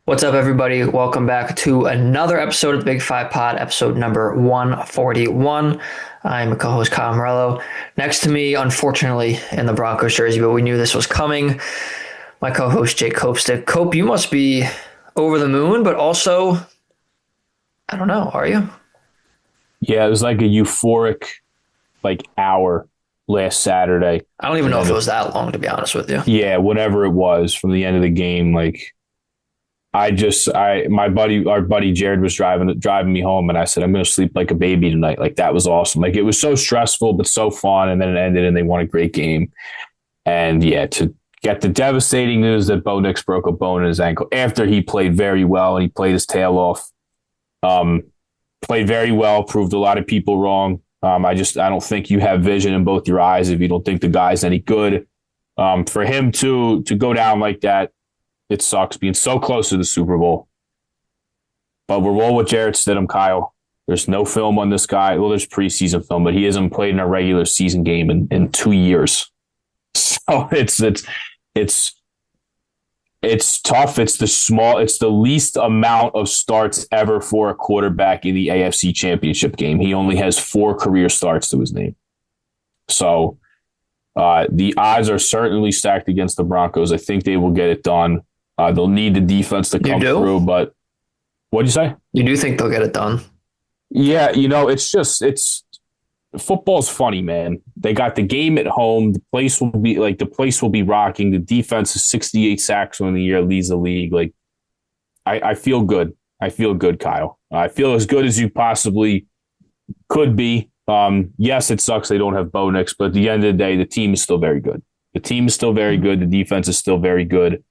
What's up, everybody? Welcome back to another episode of the Big Five Pod, episode number 141. I'm co-host Kyle Morello. Next to me, unfortunately, in the Broncos jersey, but we knew this was coming, my co-host Jake Copestick. Cope, you must be over the moon, but also, I don't know, are you? Yeah, it was like a euphoric hour last Saturday. I don't even know if it was that long, to be honest with you. Yeah, whatever it was from the end of the game, our buddy Jared was driving me home, and I said, I'm going to sleep like a baby tonight. Like, that was awesome. Like, it was so stressful, but so fun. And then it ended and they won a great game. And yeah, to get the devastating news that Bo Nix broke a bone in his ankle after he played very well and he played his tail off. Played very well, proved a lot of people wrong. I don't think you have vision in both your eyes if you don't think the guy's any good. For him to go down like that, it sucks being so close to the Super Bowl. But we're rolling with Jarrett Stidham, Kyle. There's no film on this guy. Well, there's preseason film, but he hasn't played in a regular season game in 2 years. So it's tough. It's the least amount of starts ever for a quarterback in the AFC Championship game. He only has 4 career starts to his name. So the odds are certainly stacked against the Broncos. I think they will get it done. They'll need the defense to come through, but what'd you say? You do think they'll get it done? Yeah, it's football's funny, man. They got the game at home. The place will be rocking. The defense is 68 sacks on the year, leads the league. Like, I feel good. I feel good, Kyle. I feel as good as you possibly could be. Yes, it sucks they don't have Bo Nix, but at the end of the day, the team is still very good. The team is still very good. The defense is still very good.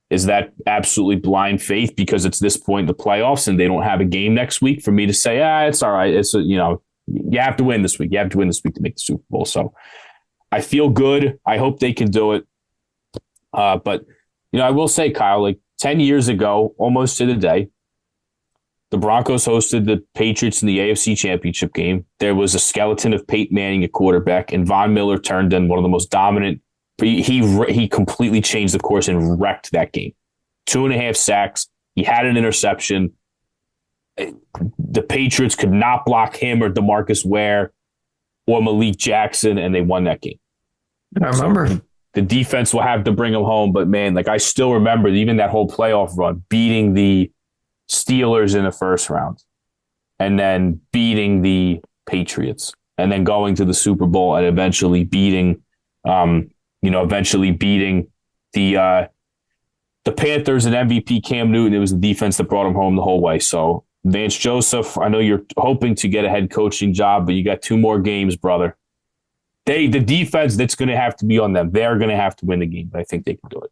Is that absolutely blind faith because it's this point in the playoffs and they don't have a game next week for me to say, it's all right. You have to win this week. You have to win this week to make the Super Bowl. So I feel good. I hope they can do it. But I will say, Kyle, 10 years ago, almost to the day, the Broncos hosted the Patriots in the AFC Championship game. There was a skeleton of Peyton Manning at quarterback, and Von Miller turned in one of the most dominant. He completely changed the course and wrecked that game. 2.5 sacks. He had an interception. The Patriots could not block him or DeMarcus Ware or Malik Jackson, and they won that game. I remember. So the defense will have to bring him home, but man, I still remember even that whole playoff run, beating the Steelers in the first round and then beating the Patriots and then going to the Super Bowl and eventually beating the Panthers and MVP Cam Newton. It was the defense that brought him home the whole way. So Vance Joseph, I know you're hoping to get a head coaching job, but you got 2 more games, brother. The defense, that's going to have to be on them. They're going to have to win the game, but I think they can do it.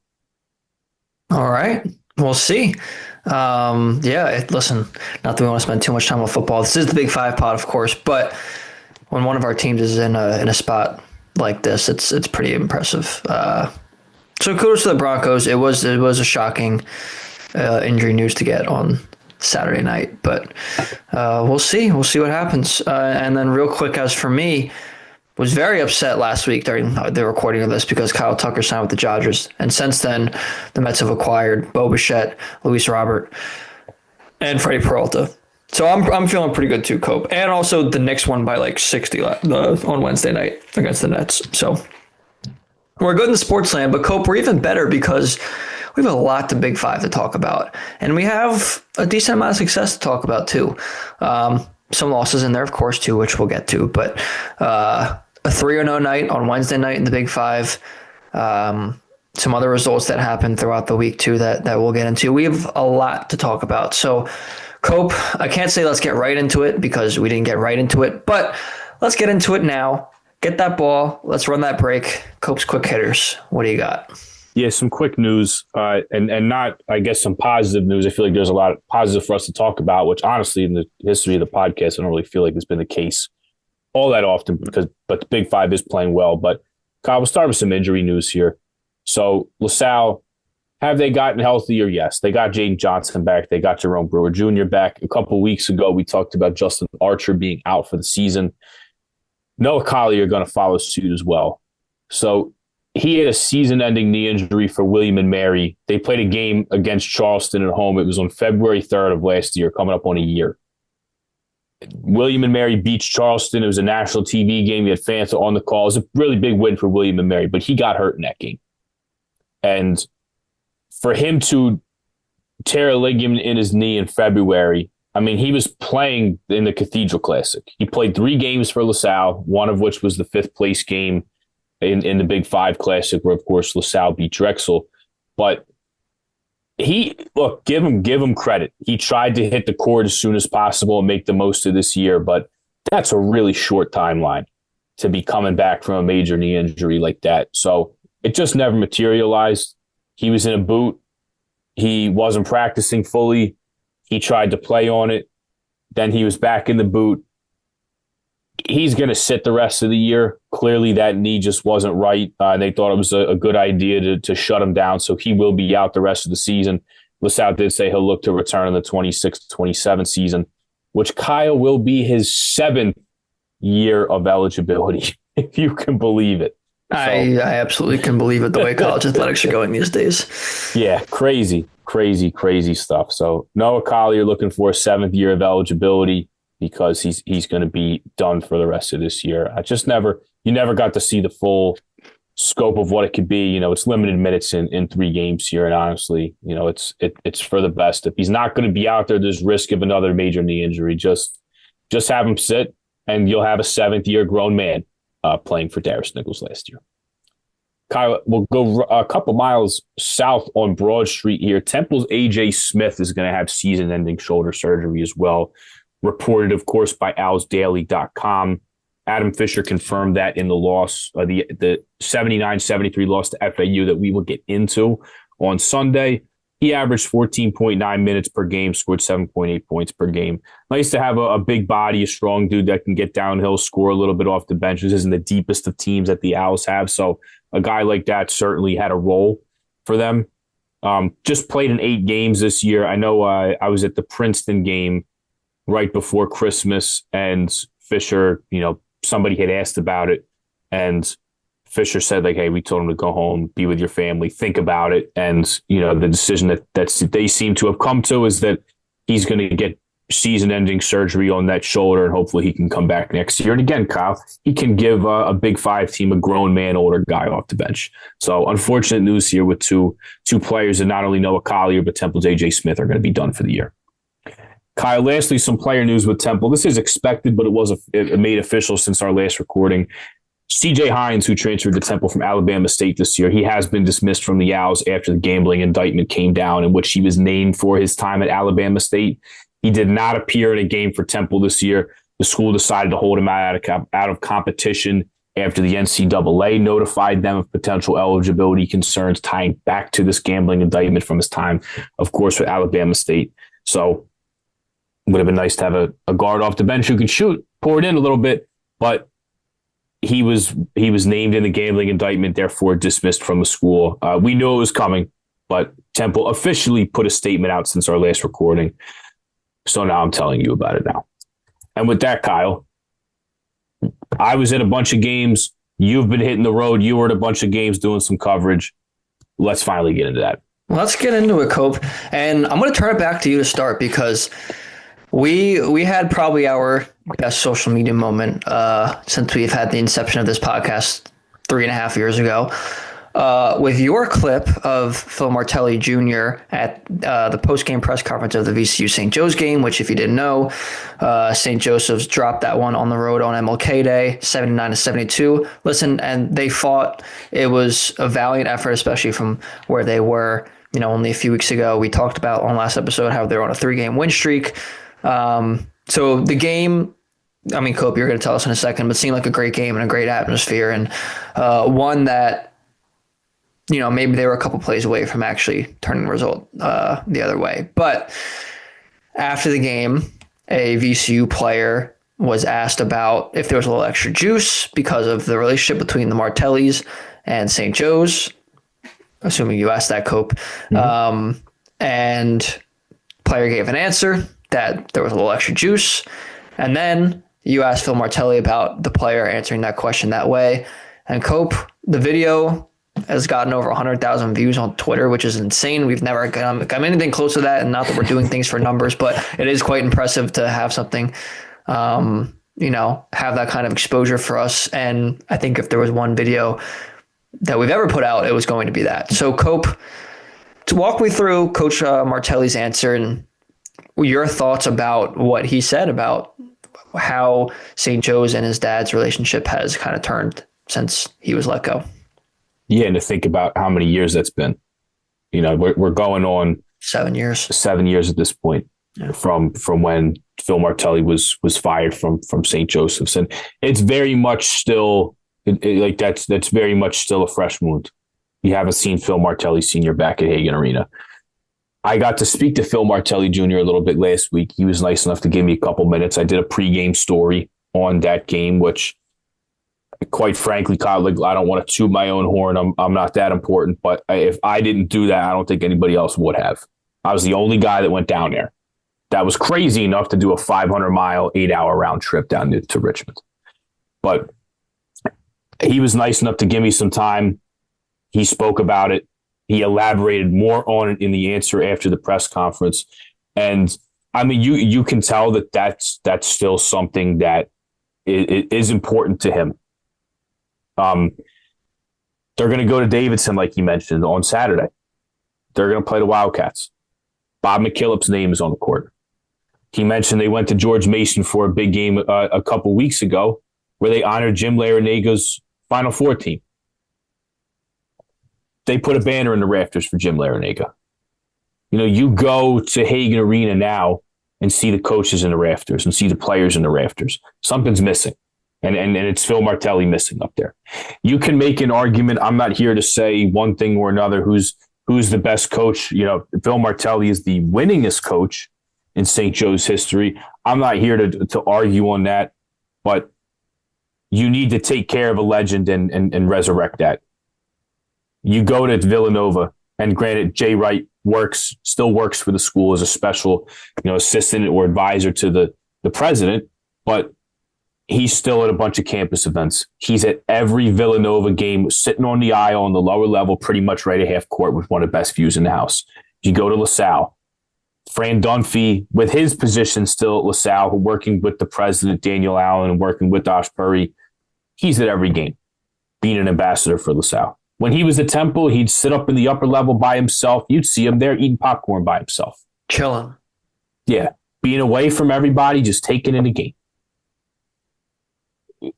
All right. We'll see. Listen, not that we want to spend too much time on football. This is the Big Five Pod, of course, but when one of our teams is in a spot like this, it's pretty impressive. So kudos to the Broncos. It was a shocking injury news to get on Saturday night, but we'll see. We'll see what happens. And then real quick, as for me, was very upset last week during the recording of this because Kyle Tucker signed with the Dodgers. And since then, the Mets have acquired Bo Bichette, Luis Robert, and Freddie Peralta. So I'm feeling pretty good too, Cope. And also the Knicks won by 60 on Wednesday night against the Nets. So we're good in the sports land, but Cope, we're even better because we have a lot to Big Five to talk about. And we have a decent amount of success to talk about too. Some losses in there, of course, too, which we'll get to. But a 3-0 night on Wednesday night in the Big Five. Some other results that happened throughout the week, too, that we'll get into. We have a lot to talk about. So, Cope, I can't say let's get right into it because we didn't get right into it. But let's get into it now. Get that ball. Let's run that break. Cope's quick hitters. What do you got? Yeah, some quick news and not, I guess, some positive news. I feel like there's a lot of positive for us to talk about, which honestly, in the history of the podcast, I don't really feel like it's been the case all that often but the Big Five is playing well. But Kyle, we'll start with some injury news here. So LaSalle, have they gotten healthier? Yes. They got Jaden Johnson back. They got Jerome Brewer Jr. back. A couple weeks ago, we talked about Justin Archer being out for the season. Noah Collier are going to follow suit as well. So he had a season-ending knee injury for William and Mary. They played a game against Charleston at home. It was on February 3rd of last year, coming up on a year. William and Mary beats Charleston. It was a national TV game. He had fans on the call. It was a really big win for William and Mary, but he got hurt in that game. And for him to tear a ligament in his knee in February, I mean, he was playing in the Cathedral Classic. He played 3 games for LaSalle, one of which was the 5th place game in the Big 5 Classic, where, of course, LaSalle beat Drexel. But give him credit. He tried to hit the court as soon as possible and make the most of this year, but that's a really short timeline to be coming back from a major knee injury like that. So it just never materialized. He was in a boot. He wasn't practicing fully. He tried to play on it. Then he was back in the boot. He's going to sit the rest of the year. Clearly, that knee just wasn't right. They thought it was a good idea to shut him down, so he will be out the rest of the season. LaSalle did say he'll look to return in the 26-27 season, which, Kyle, will be his 7th year of eligibility, if you can believe it. So, I absolutely can believe it, the way college athletics are going these days. Yeah, crazy stuff. So Noah Collier looking for a 7th year of eligibility, because he's going to be done for the rest of this year. You never got to see the full scope of what it could be. It's limited minutes in 3 games here. And honestly, it's for the best. If he's not going to be out there, there's risk of another major knee injury. Just have him sit, and you'll have a 7th year grown man playing for Darius Nichols last year. Kyle, we'll go a couple miles south on Broad Street here. Temple's A.J. Smith is going to have season-ending shoulder surgery as well. Reported, of course, by owlsdaily.com. Adam Fisher confirmed that in the loss, the 79-73 loss to FAU that we will get into on Sunday. He averaged 14.9 minutes per game, scored 7.8 points per game. Nice to have a big body, a strong dude that can get downhill, score a little bit off the bench. This isn't the deepest of teams that the Owls have, so a guy like that certainly had a role for them. Just played in 8 games this year. I know I was at the Princeton game right before Christmas, and Fisher, somebody had asked about it, and Fisher said, hey, we told him to go home, be with your family, think about it. And, the decision that they seem to have come to is that he's going to get season-ending surgery on that shoulder, and hopefully he can come back next year. And again, Kyle, he can give a Big 5 team a grown man, older guy off the bench. So unfortunate news here with two players, and not only Noah Collier, but Temple's A.J. Smith are going to be done for the year. Kyle, lastly, some player news with Temple. This is expected, but it made official since our last recording. C.J. Hines, who transferred to Temple from Alabama State this year, he has been dismissed from the Owls after the gambling indictment came down, in which he was named for his time at Alabama State. He did not appear in a game for Temple this year. The school decided to hold him out of competition after the NCAA notified them of potential eligibility concerns tying back to this gambling indictment from his time, of course, with Alabama State. So it would have been nice to have a guard off the bench who could shoot, pour it in a little bit, but he was named in the gambling indictment, therefore dismissed from the school. We knew it was coming, but Temple officially put a statement out since our last recording. So now I'm telling you about it now. And with that, Kyle, I was at a bunch of games. You've been hitting the road. You were at a bunch of games doing some coverage. Let's finally get into that. Let's get into it, Cope. And I'm going to turn it back to you to start, because we had probably our best social media moment since we've had the inception of this podcast 3.5 years ago. With your clip of Phil Martelli Jr. at the post-game press conference of the VCU-St. Joe's game, which, if you didn't know, St. Joseph's dropped that one on the road on MLK Day, 79-72. Listen, and they fought. It was a valiant effort, especially from where they were, only a few weeks ago. We talked about on last episode how they're on a 3-game win streak. So the game, Cope, you're going to tell us in a second, but seemed like a great game and a great atmosphere, and one that, maybe they were a couple plays away from actually turning the result the other way. But after the game, a VCU player was asked about if there was a little extra juice because of the relationship between the Martellis and St. Joe's, assuming you asked that, Cope. Mm-hmm. And player gave an answer that there was a little extra juice. And then you asked Phil Martelli about the player answering that question that way. And Cope, the video has gotten over 100,000 views on Twitter, which is insane. We've never got anything close to that, and not that we're doing things for numbers, but it is quite impressive to have something, have that kind of exposure for us. And I think if there was one video that we've ever put out, it was going to be that. So, Cope, to walk me through Coach Martelli's answer and your thoughts about what he said about how St. Joe's and his dad's relationship has kind of turned since he was let go. Yeah, and to think about how many years that's been. We're going on 7 years. 7 years at this point, from when Phil Martelli was fired from St. Joseph's, and it's very much still that's very much still a fresh wound. You haven't seen Phil Martelli Sr. back at Hagan Arena. I got to speak to Phil Martelli Jr. a little bit last week. He was nice enough to give me a couple minutes. I did a pregame story on that game, which, quite frankly, Kyle, I don't want to toot my own horn. I'm not that important, but if I didn't do that, I don't think anybody else would have. I was the only guy that went down there. That was crazy enough to do a 500-mile, 8-hour round trip down to Richmond. But he was nice enough to give me some time. He spoke about it. He elaborated more on it in the answer after the press conference. And I mean, you can tell that's still something that is important to him. They're going to go to Davidson, like you mentioned, on Saturday. They're going to play the Wildcats. Bob McKillop's name is on the court. He mentioned they went to George Mason for a big game a couple weeks ago where they honored Jim Larinaga's Final Four team. They put a banner in the rafters for Jim Larinaga. You go to Hagan Arena now and see the coaches in the rafters and see the players in the rafters. Something's missing. And it's Phil Martelli missing up there. You can make an argument. I'm not here to say one thing or another who's the best coach. Phil Martelli is the winningest coach in St. Joe's history. I'm not here to argue on that, but you need to take care of a legend and resurrect that. You go to Villanova, and granted, Jay Wright still works for the school as a special, assistant or advisor to the president, but he's still at a bunch of campus events. He's at every Villanova game, sitting on the aisle on the lower level, pretty much right at half court with one of the best views in the house. You go to LaSalle, Fran Dunphy, with his position still at LaSalle, working with the president, Daniel Allen, and working with Ashbury, he's at every game, being an ambassador for LaSalle. When he was at Temple, he'd sit up in the upper level by himself. You'd see him there eating popcorn by himself. Chilling. Yeah. Being away from everybody, just taking in a game.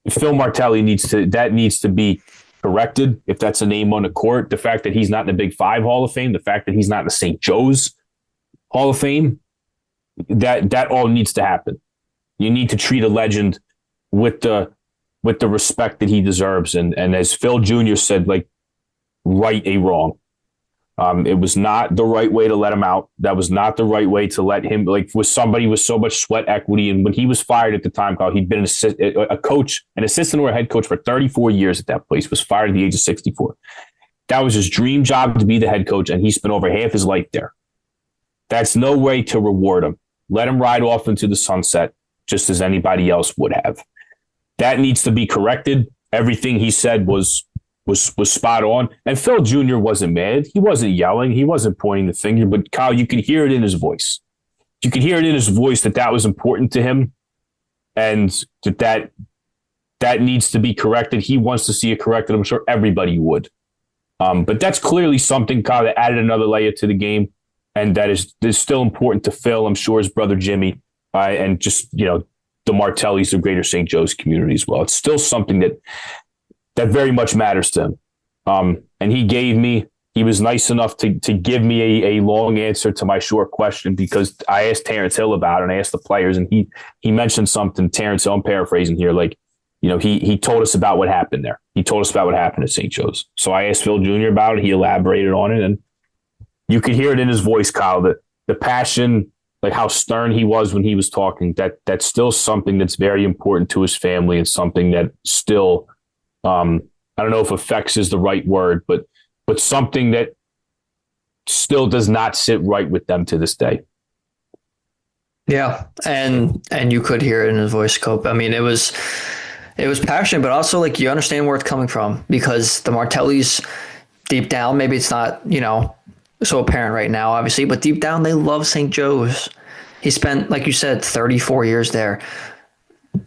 Phil Martelli needs to be corrected, if that's a name on the court. The fact that he's not in the Big Five Hall of Fame, the fact that he's not in the St. Joe's Hall of Fame, that all needs to happen. You need to treat a legend with the respect that he deserves. And as Phil Jr. said, right a wrong. It was not the right way to let him out. That was not the right way to let him, with somebody with so much sweat equity. And when he was fired at the time, Kyle, he'd been a coach, an assistant or a head coach for 34 years at that place, was fired at the age of 64. That was his dream job, to be the head coach, and he spent over half his life there. That's no way to reward him. Let him ride off into the sunset, just as anybody else would have. That needs to be corrected. Everything he said was spot on. And Phil Jr. wasn't mad. He wasn't yelling. He wasn't pointing the finger. But, Kyle, you could hear it in his voice. You could hear it in his voice that was important to him, and that needs to be corrected. He wants to see it corrected. I'm sure everybody would. But that's clearly something, Kyle, that added another layer to the game, and that is still important to Phil. I'm sure his brother Jimmy, and just, the Martellis of Greater St. Joe's community as well. It's still something that very much matters to him. And he was nice enough to give me a long answer to my short question, because I asked Terrence Hill about it, and I asked the players, and he mentioned something. Terrence Hill, I'm paraphrasing here, he told us about what happened there. He told us about what happened at St. Joe's. So I asked Phil Jr. about it. He elaborated on it, and you could hear it in his voice, Kyle, the passion, how stern he was when he was talking. That's still something that's very important to his family, and something that still, I don't know if affects is the right word, but something that still does not sit right with them to this day. Yeah. And you could hear it in his voice, Cope. I mean, it was passionate, but also you understand where it's coming from, because the Martellis, deep down, maybe it's not, so apparent right now, obviously, but deep down, they love St. Joe's. He spent, like you said, 34 years there.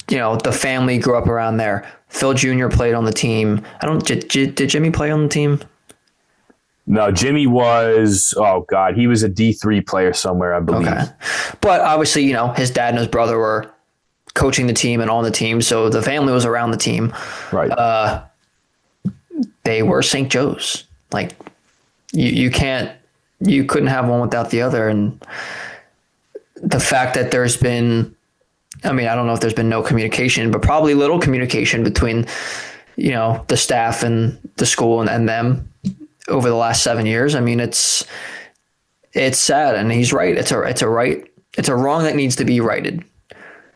The family grew up around there. Phil Jr. played on the team. Did Jimmy play on the team? No, Jimmy was, he was a D3 player somewhere, I believe. Okay. But obviously, his dad and his brother were coaching the team and on the team, so the family was around the team. Right. They were St. Joe's. Like, you couldn't have one without the other. And the fact that there's been, I don't know if there's been no communication, but probably little communication between, the staff and the school and them over the last 7 years. It's sad, and he's right. It's a wrong that needs to be righted,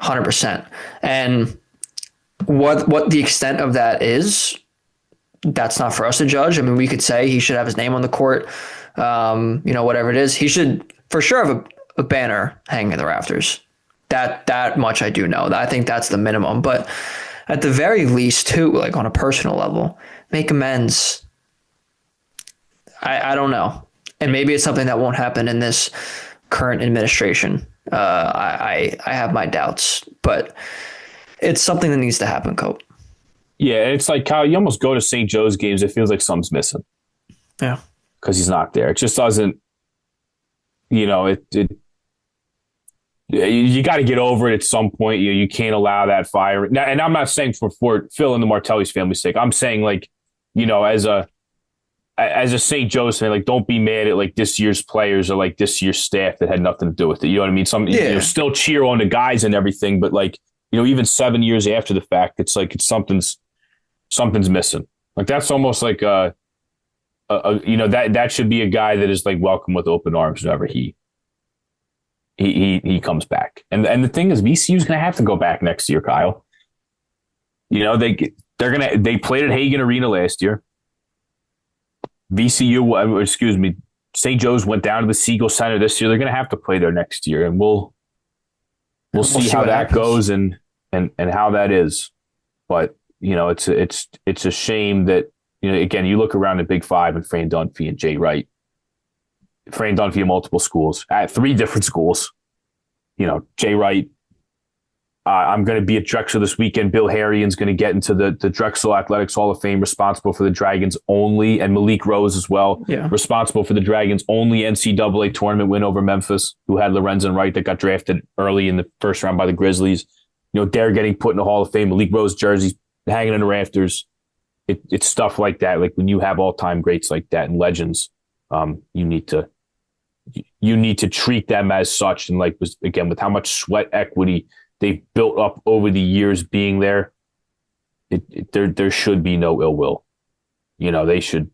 100%. And what the extent of that is, that's not for us to judge. We could say he should have his name on the court, whatever it is. He should for sure have a banner hanging in the rafters. That much I do know. I think that's the minimum. But at the very least, too, like on a personal level, make amends. I don't know. And maybe it's something that won't happen in this current administration. I have my doubts, but it's something that needs to happen, Cope. Yeah, it's like, Kyle, you almost go to St. Joe's games, it feels like something's missing. Yeah. Because he's not there. It just doesn't, you got to get over it at some point. You can't allow that fire. Now, and I'm not saying for Phil and the Martelli's family's sake. I'm saying, like, as a St. Joe's fan, like, don't be mad at like this year's players or like this year's staff that had nothing to do with it. You know what I mean? Still cheer on the guys and everything, but like, even 7 years after the fact, it's like something's missing. Like, that's almost like that should be a guy that is like welcome with open arms whenever he comes back. And the thing is, VCU is going to have to go back next year, Kyle. They played at Hagan Arena last year. St. Joe's went down to the Siegel Center this year. They're going to have to play there next year, and we'll see how that goes and how that is. But it's a shame that again, you look around the Big Five and Fran Dunphy and Jay Wright. Fran Dunphy at multiple schools, at 3 different schools. Jay Wright. I'm going to be at Drexel this weekend. Bill Harrian's going to get into the Drexel Athletics Hall of Fame, responsible for the Dragons only, and Malik Rose as well, responsible for the Dragons only NCAA tournament win over Memphis, who had Lorenzen Wright that got drafted early in the first round by the Grizzlies. They're getting put in the Hall of Fame. Malik Rose jerseys hanging in the rafters. It's stuff like that. Like, when you have all-time greats like that and legends, you need to treat them as such. And like, again, with how much sweat equity they've built up over the years being there, there should be no ill will. They should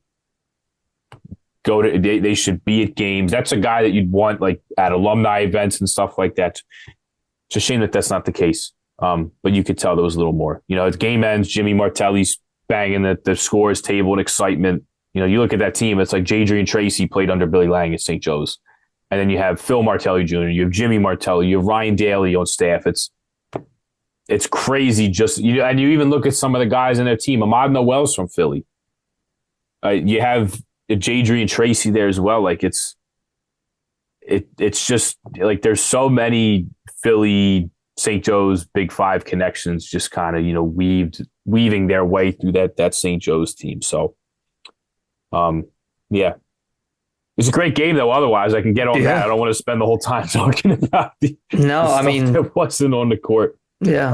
they should be at games. That's a guy that you'd want like at alumni events and stuff like that. It's a shame that that's not the case. But you could tell there was a little more. As game ends, Jimmy Martelli's banging the scores table and excitement. You look at that team, it's like Jadrian Tracy played under Billy Lang at St. Joe's. And then you have Phil Martelli Jr., you have Jimmy Martelli, you have Ryan Daly on staff. It's crazy. And you even look at some of the guys in their team. Ahmad Noel's from Philly. You have Jadrian Tracy there as well. Like, it's just like there's so many Philly, St. Joe's Big Five connections just kind of weaving their way through that St. Joe's team. So, yeah. It's a great game, though. Otherwise, I can get on that. I don't want to spend the whole time talking about the stuff that wasn't on the court. Yeah.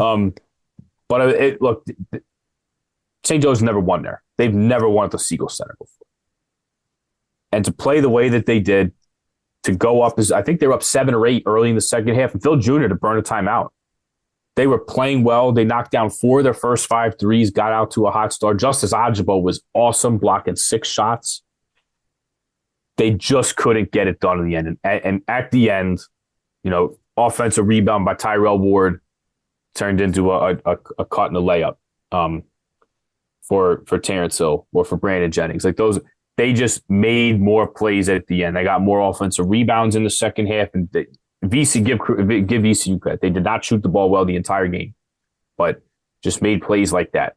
But look, St. Joe's never won there. They've never won at the Siegel Center before. And to play the way that they did, to go up, I think they were up 7 or 8 early in the second half, and Phil Jr. to burn a timeout. They were playing well. They knocked down 4 of their first 5 threes, got out to a hot start. Justice Ajibo was awesome, blocking 6 shots. They just couldn't get it done in the end. And at the end, offensive rebound by Tyrell Ward turned into a cut and a layup for Terrence Hill or for Brandon Jennings. Like, those, they just made more plays at the end. They got more offensive rebounds in the second half. And give VCU credit. They did not shoot the ball well the entire game, but just made plays like that.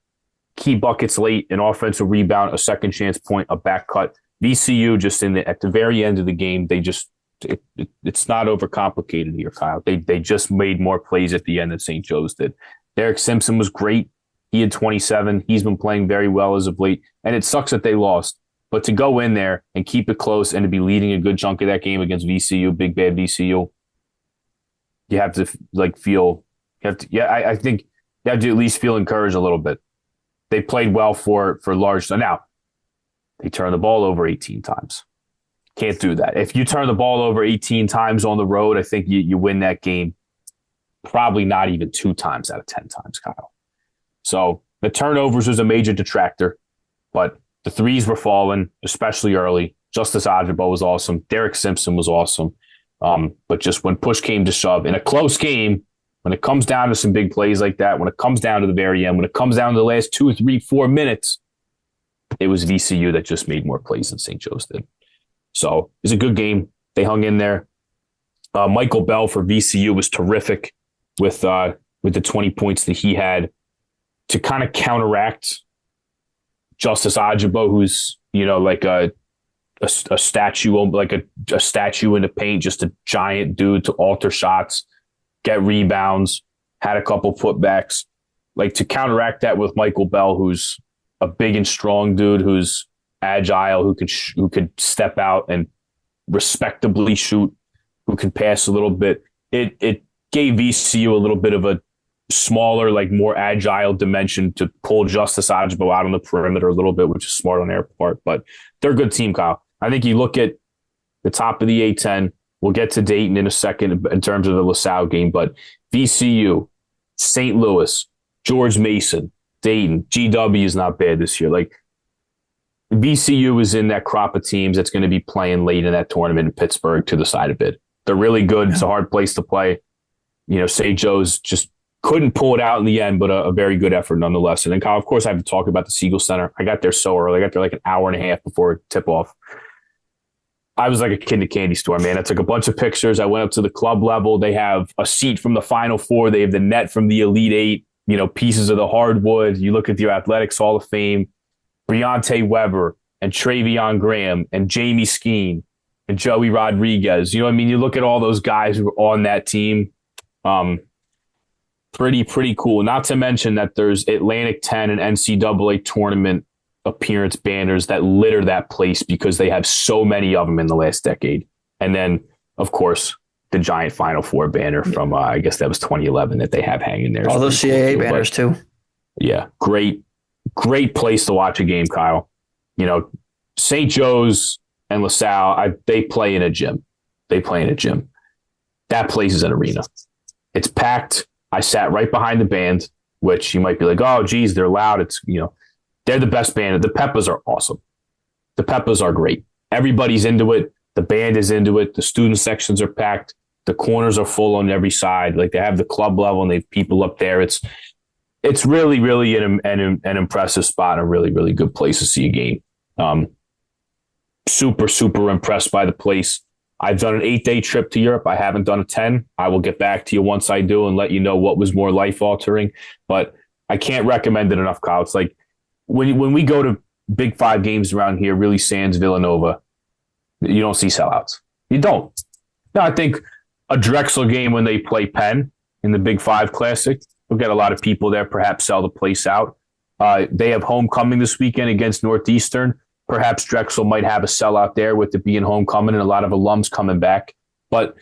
key buckets late, an offensive rebound, a second chance point, a back cut. VCU just at the very end of the game, it's not overcomplicated here, Kyle. They just made more plays at the end than St. Joe's did. Derek Simpson was great. He had 27. He's been playing very well as of late, and it sucks that they lost. But to go in there and keep it close and to be leading a good chunk of that game against VCU, big bad VCU, you have to I think you have to at least feel encouraged a little bit. They played well for large. So now they turned the ball over 18 times. Can't do that. If you turn the ball over 18 times on the road, I think you win that game. Probably not even 2 times out of 10 times, Kyle. So the turnovers was a major detractor, but the threes were falling, especially early. Justice Ajabo was awesome. Derek Simpson was awesome. But just when push came to shove in a close game, when it comes down to some big plays like that, when it comes down to the very end, when it comes down to the last 2, 3, 4 minutes, it was VCU that just made more plays than St. Joe's did. So it was a good game. They hung in there. Michael Bell for VCU was terrific with the 20 points that he had to kind of counteract Justice Ajabo, who's, like a statue, like a statue in the paint, just a giant dude to alter shots, get rebounds, had a couple putbacks. Like to counteract that with Michael Bell, who's a big and strong dude, who's agile, who could step out and respectably shoot, who can pass a little bit. It gave VCU a little bit of a smaller, like more agile dimension to pull Justice Ajabo out on the perimeter a little bit, which is smart on their part. But they're a good team, Kyle. I think you look at the top of the A-10. We'll get to Dayton in a second in terms of the LaSalle game, but VCU, St. Louis, George Mason, Dayton, GW is not bad this year. Like VCU is in that crop of teams that's going to be playing late in that tournament in Pittsburgh to the side of it. They're really good. It's a hard place to play. St. Joe's just couldn't pull it out in the end, but a very good effort nonetheless. And then, Kyle, of course, I have to talk about the Siegel Center. I got there so early. I got there like an hour and a half before tip-off. I was like a kid in a candy store, man. I took a bunch of pictures. I went up to the club level. They have a seat from the Final Four. They have the net from the Elite Eight, pieces of the hardwood. You look at your Athletics Hall of Fame, Briante Weber and Travion Graham and Jamie Skeen and Joey Rodriguez. You look at all those guys who were on that team. Pretty cool. Not to mention that there's Atlantic 10 and NCAA tournament appearance banners that litter that place because they have so many of them in the last decade. And then, of course, the giant Final Four banner from, I guess that was 2011 that they have hanging there. All those CAA banners too. Yeah. Great place to watch a game, Kyle. St. Joe's and LaSalle, they play in a gym. That place is an arena. It's packed. I sat right behind the band, which you might be like, oh, geez, they're loud. It's, they're the best band. The Peppas are awesome. The Peppas are great. Everybody's into it. The band is into it. The student sections are packed. The corners are full on every side. Like they have the club level and they have people up there. It's really, really an impressive spot. A really, really good place to see a game. Super, super impressed by the place. I've done an 8-day trip to Europe. I haven't done a 10. I will get back to you once I do and let you know what was more life-altering. But I can't recommend it enough, Kyle. It's like when we go to Big Five games around here, really sans Villanova, you don't see sellouts. You don't. Now, I think a Drexel game when they play Penn in the Big Five Classic, we'll get a lot of people there, perhaps sell the place out. They have homecoming this weekend against Northeastern. Perhaps Drexel might have a sellout there with it being homecoming and a lot of alums coming back. But,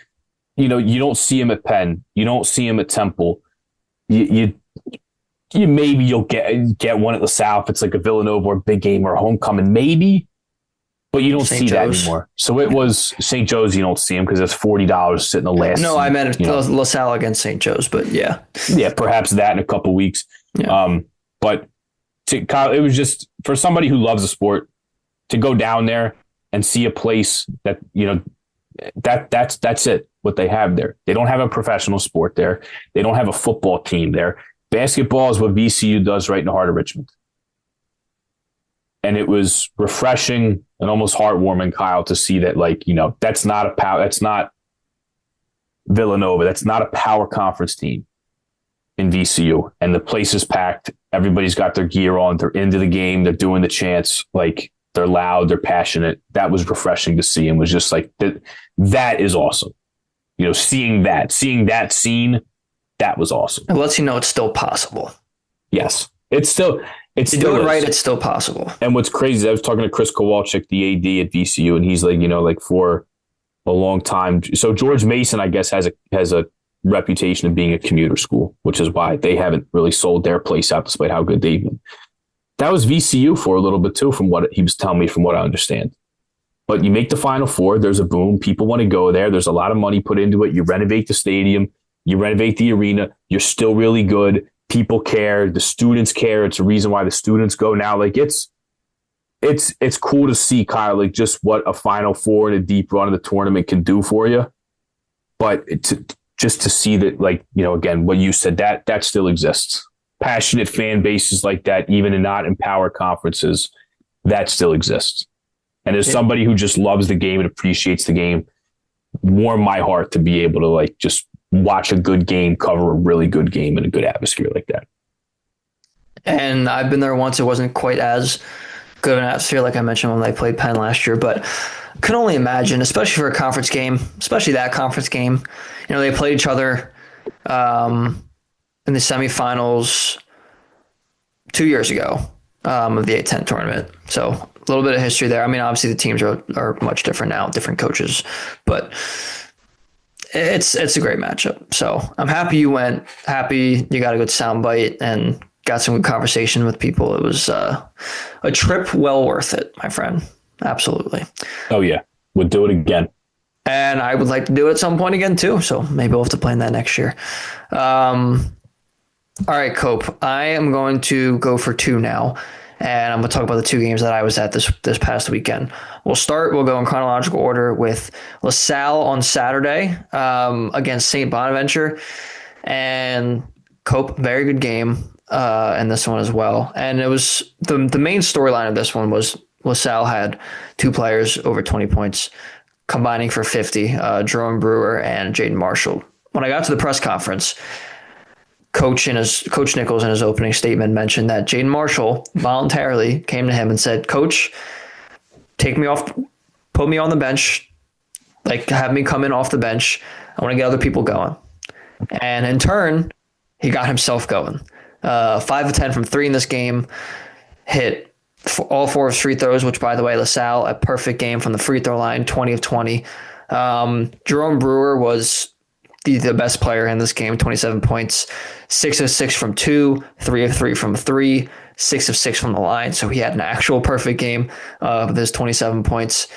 you don't see them at Penn. You don't see them at Temple. You maybe you'll get one at LaSalle if it's like a Villanova or a big game or a homecoming, maybe. But you don't see that anymore. So it was St. Joe's. You don't see them because it's $40 sitting the last. No, I meant LaSalle against St. Joe's, but yeah. Yeah, perhaps that in a couple weeks. Yeah. But Kyle, it was just for somebody who loves the sport, to go down there and see a place that, that's it, what they have there. They don't have a professional sport there. They don't have a football team there. Basketball is what VCU does right in the heart of Richmond. And it was refreshing and almost heartwarming, Kyle, to see that, that's not Villanova. That's not a power conference team. in VCU, and the place is packed. Everybody's got their gear on. They're into the game. They're doing the chants. Like, they're loud. They're passionate. That was refreshing to see, and was just like that is awesome. Seeing that scene, that was awesome. It lets you know it's still possible. Yes, it's still. It's you still do it is. right. It's still possible. And what's crazy, I was talking to Chris Kowalczyk, the AD at VCU, and he's like, like for a long time. So George Mason, I guess, has a reputation of being a commuter school, which is why they haven't really sold their place out, despite how good they've been. That was VCU for a little bit too, from what he was telling me, from what I understand. But you make the Final Four, there's a boom. People want to go there. There's a lot of money put into it. You renovate the stadium, you renovate the arena. You're still really good. People care. The students care. It's a reason why the students go now. Like, it's cool to see, Kyle, like, just what a Final Four and a deep run of the tournament can do for you. But just to see that, like, again, what you said, that still exists. Passionate fan bases like that, even in not in power conferences, that still exists. And as somebody who just loves the game and appreciates the game, warm my heart to be able to, like, just watch a good game, cover a really good game in a good atmosphere like that. And I've been there once. It wasn't quite as good an atmosphere, like I mentioned, when they played Penn last year, but I can only imagine, especially for a conference game, especially that conference game. They played each other in the semifinals 2 years ago of the A-10 tournament. So a little bit of history there. I mean, obviously the teams are much different now, different coaches, but it's a great matchup. So I'm happy you went, happy you got a good soundbite and got some good conversation with people. It was a trip well worth it, my friend. Absolutely. Oh, yeah. Would do it again. And I would like to do it at some point again, too. So maybe we'll have to plan that next year. All right, Cope. I am going to go for two now. And I'm going to talk about the two games that I was at this past weekend. We'll go in chronological order with LaSalle on Saturday against St. Bonaventure. And Cope, very good game in this one as well. And it was the main storyline of this one was LaSalle had two players over 20 points, combining for 50, Jerome Brewer and Jaden Marshall. When I got to the press conference, Coach Nichols in his opening statement mentioned that Jaden Marshall voluntarily came to him and said, "Coach, take me off, put me on the bench, like have me come in off the bench. I want to get other people going." And in turn, he got himself going. 5 of 10 from 3 in this game, hit all 4 of his free throws, which, by the way, LaSalle, a perfect game from the free throw line, 20 of 20. Jerome Brewer was the best player in this game, 27 points, 6 of 6 from 2, 3 of 3 from 3, 6 of 6 from the line. So he had an actual perfect game with his 27 points.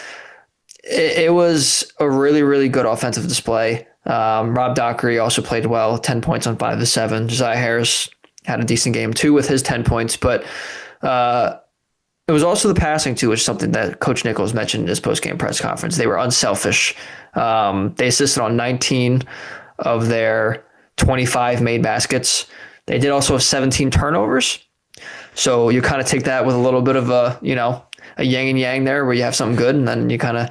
It was a really, really good offensive display. Rob Dockery also played well, 10 points on 5 of 7. Josiah Harris had a decent game too with his 10 points, but it was also the passing too, which is something that Coach Nichols mentioned in his post-game press conference. They were unselfish. They assisted on 19 of their 25 made baskets. They did also have 17 turnovers. So you kind of take that with a little bit of a yin and yang there, where you have something good, and then you kind of,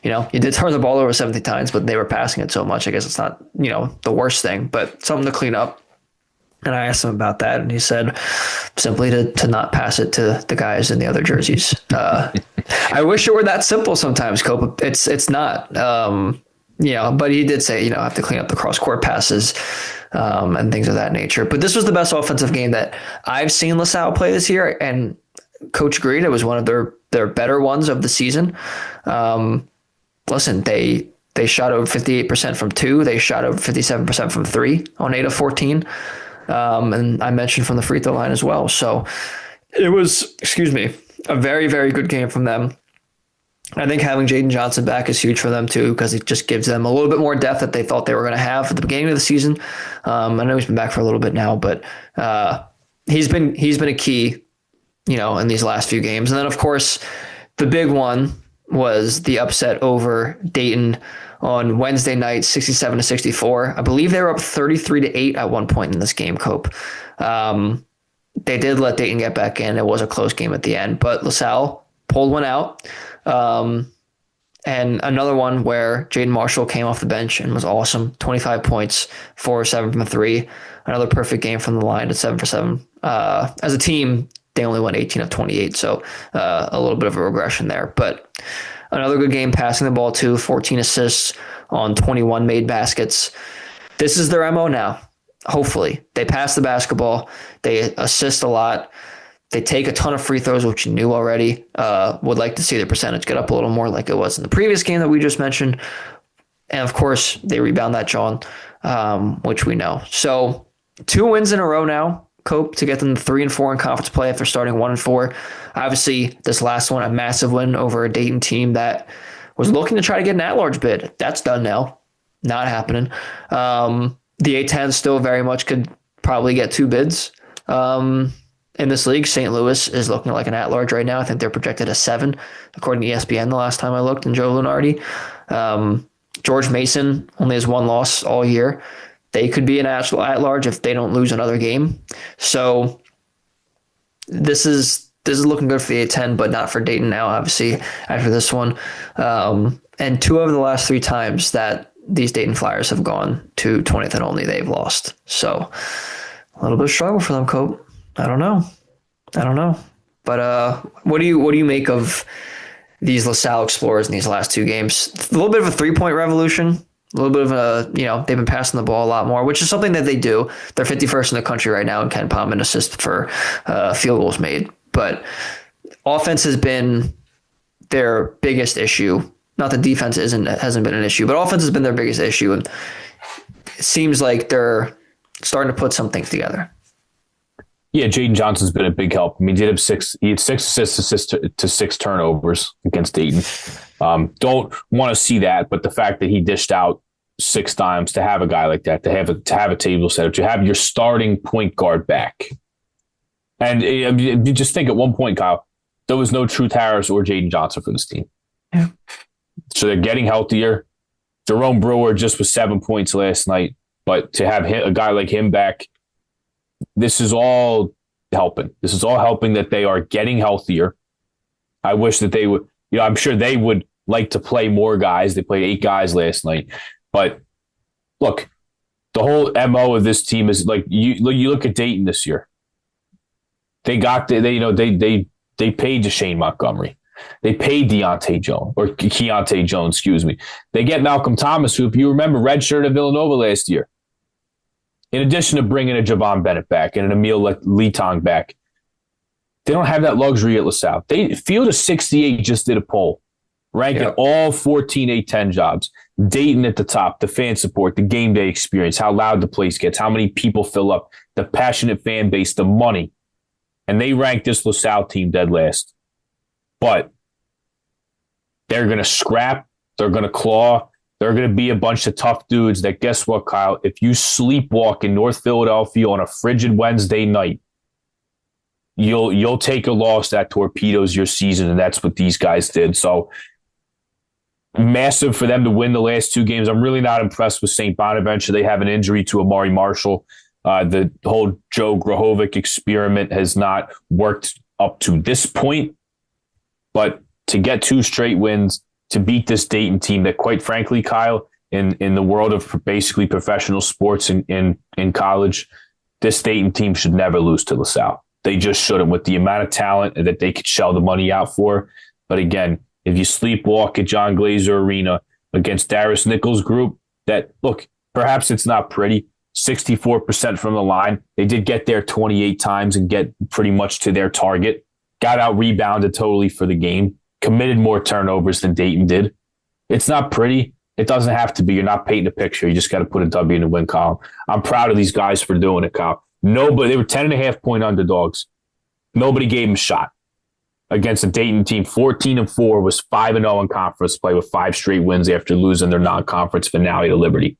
you did turn the ball over 70 times, but they were passing it so much. I guess it's not, the worst thing, but something to clean up. And I asked him about that, and he said simply to not pass it to the guys in the other jerseys. I wish it were that simple sometimes, Cope. It's not. But he did say, I have to clean up the cross-court passes and things of that nature. But this was the best offensive game that I've seen LaSalle play this year, and Coach agreed it was one of their better ones of the season. Listen, they shot over 58% from 2. They shot over 57% from 3 on 8 of 14. And I mentioned from the free throw line as well. So it was, a very, very good game from them. I think having Jaden Johnson back is huge for them too, because it just gives them a little bit more depth that they thought they were going to have at the beginning of the season. I know he's been back for a little bit now, but he's been a key, in these last few games. And then, of course, the big one was the upset over Dayton on Wednesday night, 67-64. I believe they were up 33-8 at one point in this game, Cope. They did let Dayton get back in. It was a close game at the end, but LaSalle pulled one out. And another one where Jaden Marshall came off the bench and was awesome. 25 points, 4 or 7 from 3. Another perfect game from the line at 7 for 7. As a team, they only went 18 of 28, so a little bit of a regression there. But another good game passing the ball too, 14 assists on 21 made baskets. This is their MO now, hopefully. They pass the basketball. They assist a lot. They take a ton of free throws, which you knew already. Would like to see the percentage get up a little more like it was in the previous game that we just mentioned. And, of course, they rebound that, John, which we know. So 2 wins in a row now, Cope, to get them 3-4 in conference play after starting 1-4. Obviously, this last one, a massive win over a Dayton team that was looking to try to get an at-large bid. That's done now. Not happening. The A-10 still very much could probably get 2 bids. In this league, St. Louis is looking like an at-large right now. I think they're projected as 7, according to ESPN the last time I looked, and Joe Lunardi. George Mason only has 1 loss all year. They could be an actual at-large if they don't lose another game. So this is looking good for the A-10, but not for Dayton now, obviously, after this one. And 2 of the last 3 times that these Dayton Flyers have gone to 20th and only, they've lost. So a little bit of struggle for them, Cope. I don't know. But what do you make of these LaSalle Explorers in these last 2 games? A little bit of a 3-point revolution. A little bit of a, they've been passing the ball a lot more, which is something that they do. They're 51st in the country right now in Ken Palm and assist for field goals made. But offense has been their biggest issue. Not that defense hasn't been an issue, but offense has been their biggest issue. And it seems like they're starting to put some things together. Yeah, Jaden Johnson's been a big help. I mean, he had 6 assists to 6 turnovers against Dayton. Don't want to see that, but the fact that he dished out 6 times, to have a guy like that, to have a table set up, to have your starting point guard back. And you just think at one point, Kyle, there was no Truth Harris or Jaden Johnson for this team. Yeah. So they're getting healthier. Jerome Brewer just was 7 points last night, but to have a guy like him back, this is all helping. This is all helping that they are getting healthier. I wish that they would, I'm sure they would like to play more guys. They played 8 guys last night. But look, the whole MO of this team is like, you look at Dayton this year. They got they paid Deshane Montgomery. They paid Keontae Jones, excuse me. They get Malcolm Thomas, who, if you remember, redshirted at Villanova last year. In addition to bringing a Javon Bennett back and an Emil Letong back, they don't have that luxury at LaSalle. Field of 68 just did a poll, ranking all 14 A-10 jobs. Dayton at the top, the fan support, the game day experience, how loud the place gets, how many people fill up, the passionate fan base, the money. And they ranked this LaSalle team dead last. But they're going to scrap, they're going to claw. They're going to be a bunch of tough dudes that, guess what, Kyle? If you sleepwalk in North Philadelphia on a frigid Wednesday night, you'll take a loss that torpedoes your season, and that's what these guys did. So massive for them to win the last 2 games. I'm really not impressed with St. Bonaventure. They have an injury to Amari Marshall. The whole Joe Grahovic experiment has not worked up to this point. But to get 2 straight wins, to beat this Dayton team that, quite frankly, Kyle, in the world of basically professional sports in college, this Dayton team should never lose to LaSalle. They just shouldn't, with the amount of talent that they could shell the money out for. But again, if you sleepwalk at John Glazer Arena against Darius Nichols' group, that, look, perhaps it's not pretty. 64% from the line. They did get there 28 times and get pretty much to their target. Got out rebounded totally for the game. Committed more turnovers than Dayton did. It's not pretty. It doesn't have to be. You're not painting a picture. You just got to put a W in the win column. I'm proud of these guys for doing it, Kyle. Nobody, they were 10.5-point underdogs. Nobody gave them a shot against a Dayton team. 14-4 was 5-0 in conference play with 5 straight wins after losing their non-conference finale to Liberty.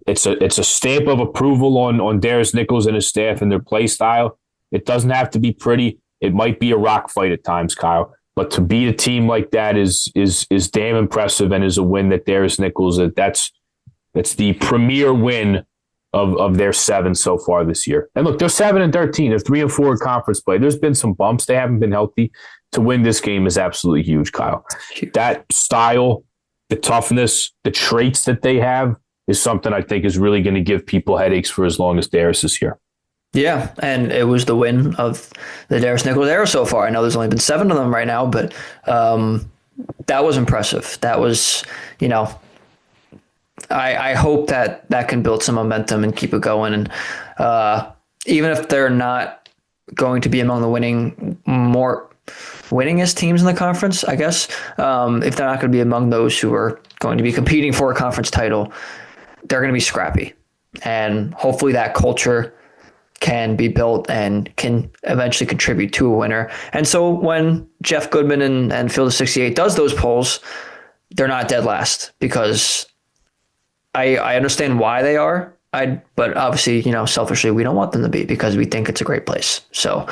It's a stamp of approval on Darius Nichols and his staff and their play style. It doesn't have to be pretty. It might be a rock fight at times, Kyle, but to beat a team like that is damn impressive, and is a win that Darius Nichols, that's the premier win of their 7 so far this year. And look, they're 7-13. They're 3-4 in conference play. There's been some bumps. They haven't been healthy. to win this game is absolutely huge, Kyle. Huge. That style, the toughness, the traits that they have is something I think is really going to give people headaches for as long as Darius is here. Yeah, and it was the win of the Darius Nichols era so far. I know there's only been 7 of them right now, but that was impressive. That was, I hope that can build some momentum and keep it going. And even if they're not going to be among the winningest teams in the conference, I guess, if they're not going to be among those who are going to be competing for a conference title, they're going to be scrappy. And hopefully that culture can be built and can eventually contribute to a winner. And so when Jeff Goodman and Field of 68 does those polls, they're not dead last, because I understand why they are. But obviously, selfishly, we don't want them to be, because we think it's a great place. So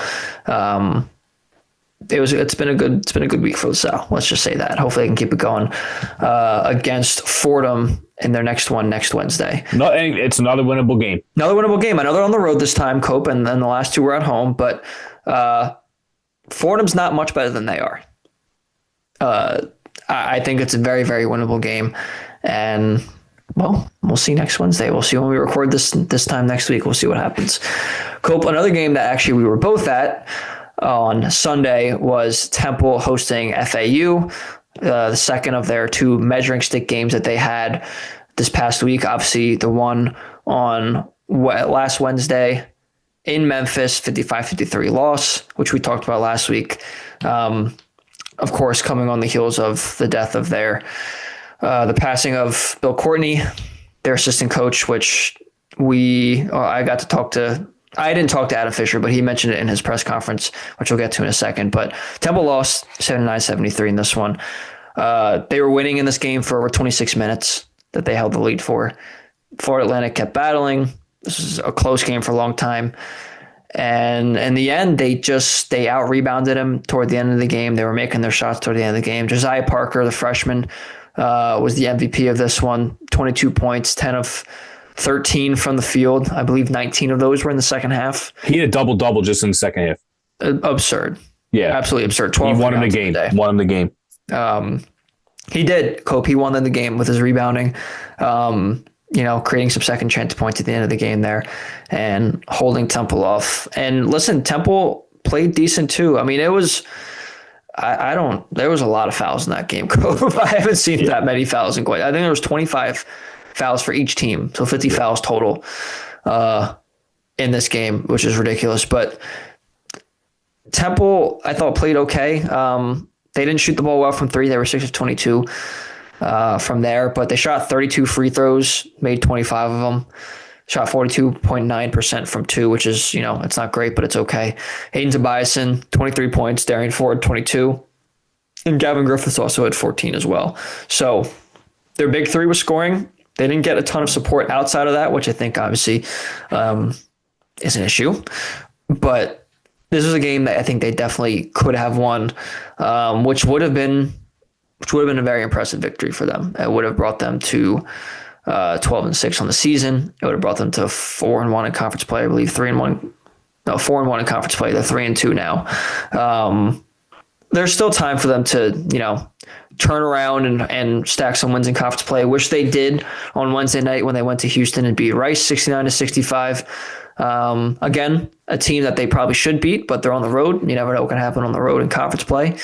it's been a good week for LaSalle. Let's just say that. Hopefully they can keep it going against Fordham in their next one next Wednesday. No, it's another winnable game. Another winnable game. I know they're on the road this time, Cope, and then the last 2 were at home, but Fordham's not much better than they are. I think it's a very, very winnable game. And, well, we'll see next Wednesday. We'll see when we record this time next week. We'll see what happens. Cope, another game that actually we were both at on Sunday was Temple hosting FAU. The second of their 2 measuring stick games that they had this past week. Obviously, the one on last Wednesday in Memphis, 55-53 loss, which we talked about last week. Of course, coming on the heels of the death of the passing of Bill Courtney, their assistant coach, which I got to talk to. I didn't talk to Adam Fisher, but he mentioned it in his press conference, which we'll get to in a second. But Temple lost 79-73 in this one. They were winning in this game for over 26 minutes that they held the lead for. Florida Atlantic kept battling. This was a close game for a long time. And in the end, they out-rebounded him toward the end of the game. They were making their shots toward the end of the game. Josiah Parker, the freshman, was the MVP of this one. 22 points, 10 of 13 from the field. I believe 19 of those were in the second half. He had a double-double just in the second half. Absurd. Yeah. Absolutely absurd. 12 he won him the game. Won him the game. He did, Cope. He won them the game with his rebounding, creating some second chance points at the end of the game there and holding Temple off. And listen, Temple played decent too. I mean, it was... there was a lot of fouls in that game, Cope. I haven't seen that many fouls in quite. I think there was 25 fouls for each team, so 50 fouls total in this game, which is ridiculous. But Temple, I thought, played okay. They didn't shoot the ball well from 3. They were 6 of 22 from there, but they shot 32 free throws, made 25 of them. Shot 42.9% from 2, which is, it's not great, but it's okay. Hayden Tobiason, 23 points. Darian Ford, 22. And Gavin Griffiths also had 14 as well. So their big 3 was scoring. They didn't get a ton of support outside of that, which I think obviously is an issue. But this was a game that I think they definitely could have won, which would have been a very impressive victory for them. It would have brought them to 12-6 on the season. It would have brought them to 4-1 in conference play. I believe 4-1 in conference play. They're 3-2 now. There's still time for them to, turn around and stack some wins in conference play, which they did on Wednesday night when they went to Houston and beat Rice 69-65. Again, a team that they probably should beat, but they're on the road. You never know what can happen on the road in conference play,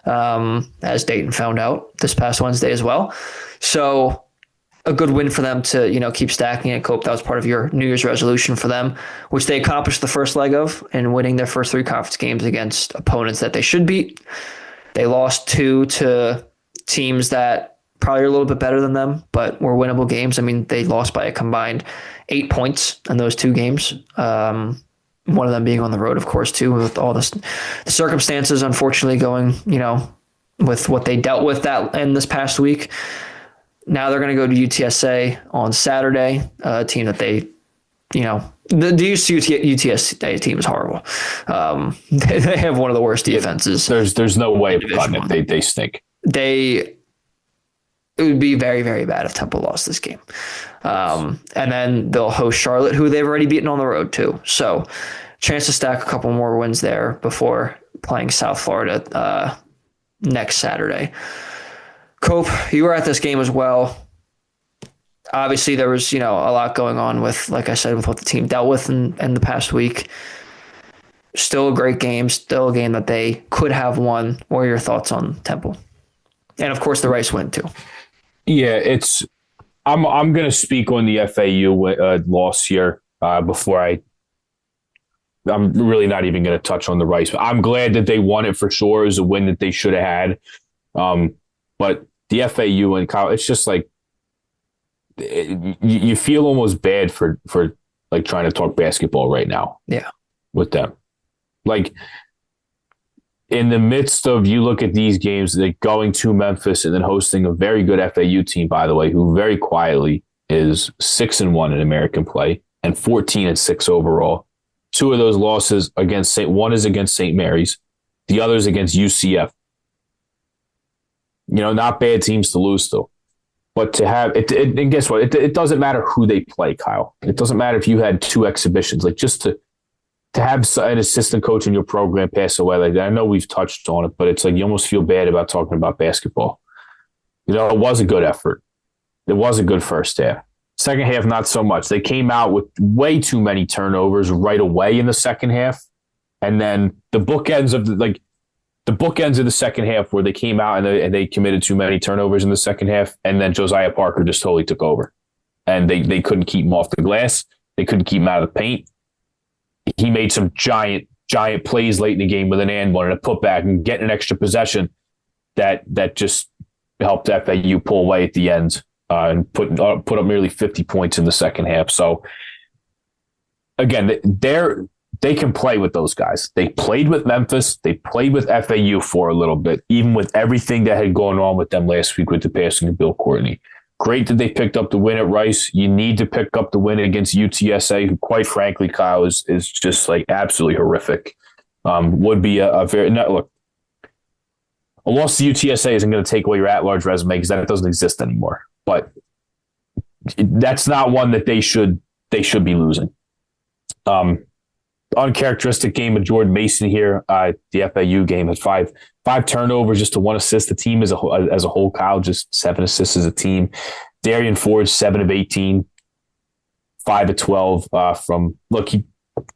as Dayton found out this past Wednesday as well. So a good win for them to, keep stacking it. Cope, that was part of your New Year's resolution for them, which they accomplished the first leg of in winning their first 3 conference games against opponents that they should beat. They lost 2 to teams that probably are a little bit better than them, but were winnable games. I mean, they lost by a combined 8 points in those 2 games. One of them being on the road, of course, too, with all the circumstances, unfortunately, going, with what they dealt with that in this past week. Now they're going to go to UTSA on Saturday, a team that they, the UTSA team is horrible. They have one of the worst defenses. There's no way of cutting it. They stink. It would be very, very bad if Temple lost this game. And then they'll host Charlotte, who they've already beaten on the road too. So chance to stack a couple more wins there before playing South Florida next Saturday. Cope, you were at this game as well. Obviously, there was, a lot going on with, like I said, with what the team dealt with in the past week. Still a great game, still a game that they could have won. What are your thoughts on Temple? And, of course, the Rice win, too. Yeah, I'm going to speak on the FAU loss here before I'm really not even going to touch on the Rice. But I'm glad that they won it for sure. It was a win that they should have had. But the FAU and Kyle, it's just like you feel almost bad for like trying to talk basketball right now. Yeah, with them. Like, in the midst of, you look at these games, like going to Memphis and then hosting a very good FAU team, by the way, who very quietly is 6-1 in American play and 14-6 overall. Two of those losses one is against St. Mary's, the other is against UCF. Not bad teams to lose to. But to have it, and guess what? It doesn't matter who they play, Kyle. It doesn't matter if you had 2 exhibitions. Like, just to have an assistant coach in your program pass away like that, I know we've touched on it, but it's like you almost feel bad about talking about basketball. It was a good effort. It was a good first half. Second half, not so much. They came out with way too many turnovers right away in the second half. And then the bookends of the second half where they came out and they committed too many turnovers in the second half. And then Josiah Parker just totally took over. And they couldn't keep him off the glass. They couldn't keep him out of the paint. He made some giant plays late in the game with an and one and a putback and getting an extra possession that just helped FAU pull away at the end and put up nearly 50 points in the second half. So again, they can play with those guys. They played with Memphis. They played with FAU for a little bit, even with everything that had gone on with them last week with the passing of Bill Courtney. Great that they picked up the win at Rice. You need to pick up the win against UTSA, who, quite frankly, Kyle, is just like absolutely horrific. Would be a very look. A loss to UTSA isn't going to take away your at-large resume because that doesn't exist anymore. But that's not one that they should be losing. Uncharacteristic game of Jordan Mason here. The FAU game has five turnovers just to 1 assist. The team as a whole, Kyle, just 7 assists as a team. Darian Ford, 7 of 18, 5 of 12 he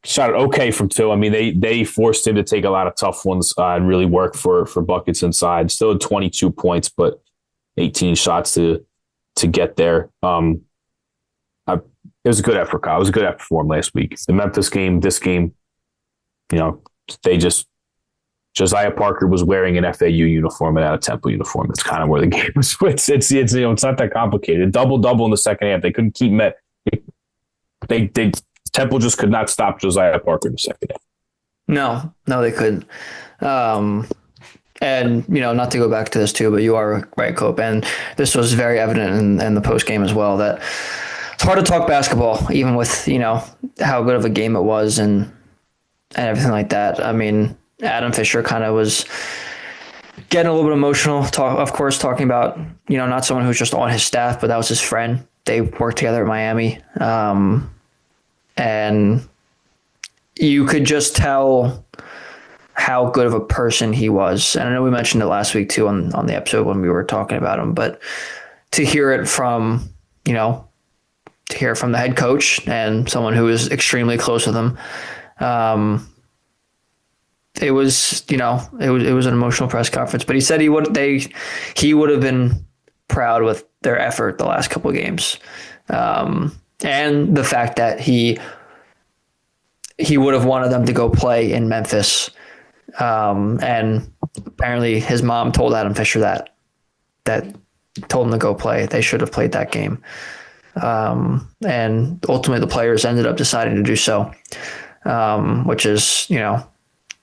shot it okay from 2. I mean, they forced him to take a lot of tough ones and really work for buckets inside. Still had 22 points, but 18 shots to get there. It was a good effort, Kyle. It was a good effort for him last week. The Memphis game, this game, Josiah Parker was wearing an FAU uniform and not a Temple uniform. That's kind of where the game was. It's not that complicated. Double in the second half. They couldn't keep met. Temple just could not stop Josiah Parker in the second half. No, they couldn't. And, not to go back to this too, but you are right, Cope. And this was very evident in the post game as well, that it's hard to talk basketball, even with, how good of a game it was and everything like that. I mean, Adam Fisher kind of was getting a little bit emotional, talking about, not someone who's just on his staff, but that was his friend. They worked together at Miami. And you could just tell how good of a person he was. And I know we mentioned it last week too on the episode when we were talking about him, but to hear it from, to hear from the head coach and someone who is extremely close with him, it was an emotional press conference. But he said he would have been proud with their effort the last couple of games, and the fact that he would have wanted them to go play in Memphis, and apparently his mom told Adam Fisher that told him to go play. They should have played that game. And ultimately the players ended up deciding to do so, which is,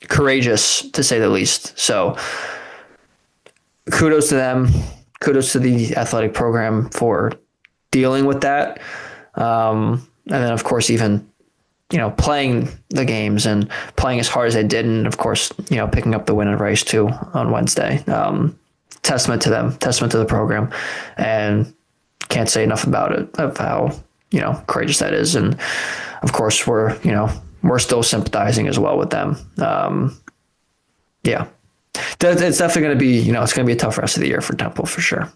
courageous to say the least. So kudos to them. Kudos to the athletic program for dealing with that. And then of course, even, playing the games and playing as hard as they did. And of course, picking up the win at Rice too on Wednesday. Testament to them, testament to the program, and can't say enough about it, of how, courageous that is. And of course we're still sympathizing as well with them. Yeah. It's definitely going to be, it's going to be a tough rest of the year for Temple for sure.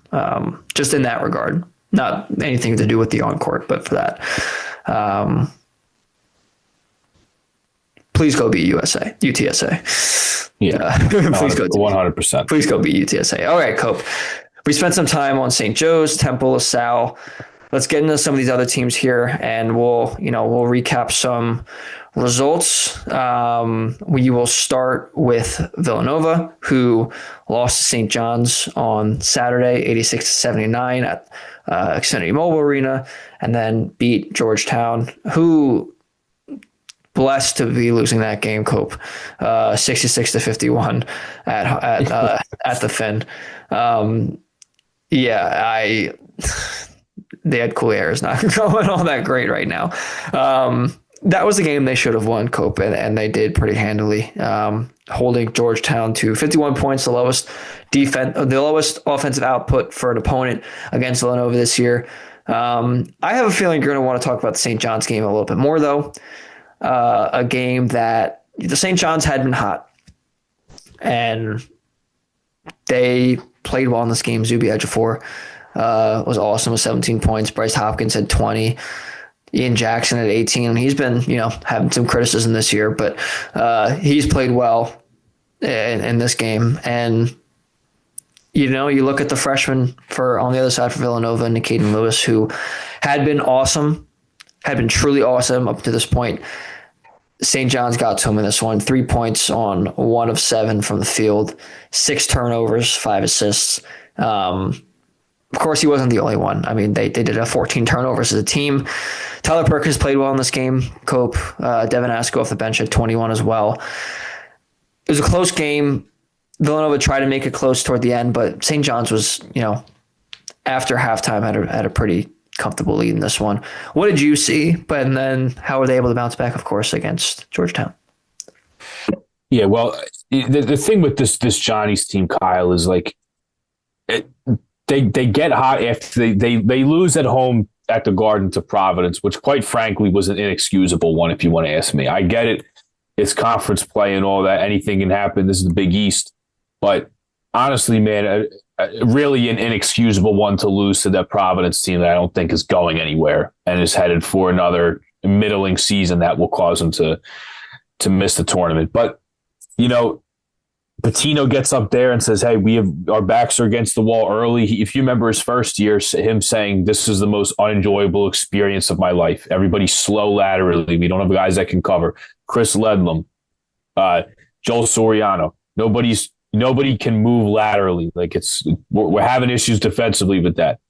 Just in that regard, not anything to do with the on-court, but for that. Please go beat UTSA. Yeah. Please go 100%. Please go beat UTSA. All right, Cope. We spent some time on St. Joe's, Temple, Salle. Let's get into some of these other teams here, and we'll recap some results. We will start with Villanova, who lost to St. John's on Saturday, 86-79 at Xfinity Mobile Arena, and then beat Georgetown, who blessed to be losing that game, Cope, 66-51 at the Finn. The Ed Coulier is not going all that great right now. That was the game they should have won, Cope, and they did pretty handily, holding Georgetown to 51 points, the lowest offensive output for an opponent against Villanova this year. I have a feeling you're going to want to talk about the St. John's game a little bit more, though. A game that the St. John's had been hot, and they played well in this game. Zuby Ejiofor was awesome with 17 points. Bryce Hopkins had 20. Ian Jackson at 18. He's been, having some criticism this year, but he's played well in this game. And, you look at the freshman on the other side for Villanova, Nicaden Lewis, who had been truly awesome up to this point. St. John's got to him in this one. 3 points on 1 of 7 from the field, 6 turnovers, 5 assists. Of course, he wasn't the only one. I mean, they did have 14 turnovers as a team. Tyler Perkins played well in this game. Cope, Devin Asco off the bench at 21 as well. It was a close game. Villanova tried to make it close toward the end, but St. John's was, after halftime had a pretty comfortable lead in this one. What did you see? And then how were they able to bounce back, of course, against Georgetown? Yeah, well, the thing with this Johnny's team, Kyle, is like they get hot after they lose at home at the Garden to Providence, which quite frankly was an inexcusable one if you want to ask me. I get it. It's conference play and all that. Anything can happen. This is the Big East. But honestly, man, really an inexcusable one to lose to that Providence team that I don't think is going anywhere and is headed for another middling season that will cause them to miss the tournament. But, Pitino gets up there and says, hey, our backs are against the wall early. If you remember his first year, him saying, this is the most unenjoyable experience of my life. Everybody's slow laterally. We don't have guys that can cover. Chris Ledlam, Joel Soriano. Nobody can move laterally. Like we're having issues defensively with that.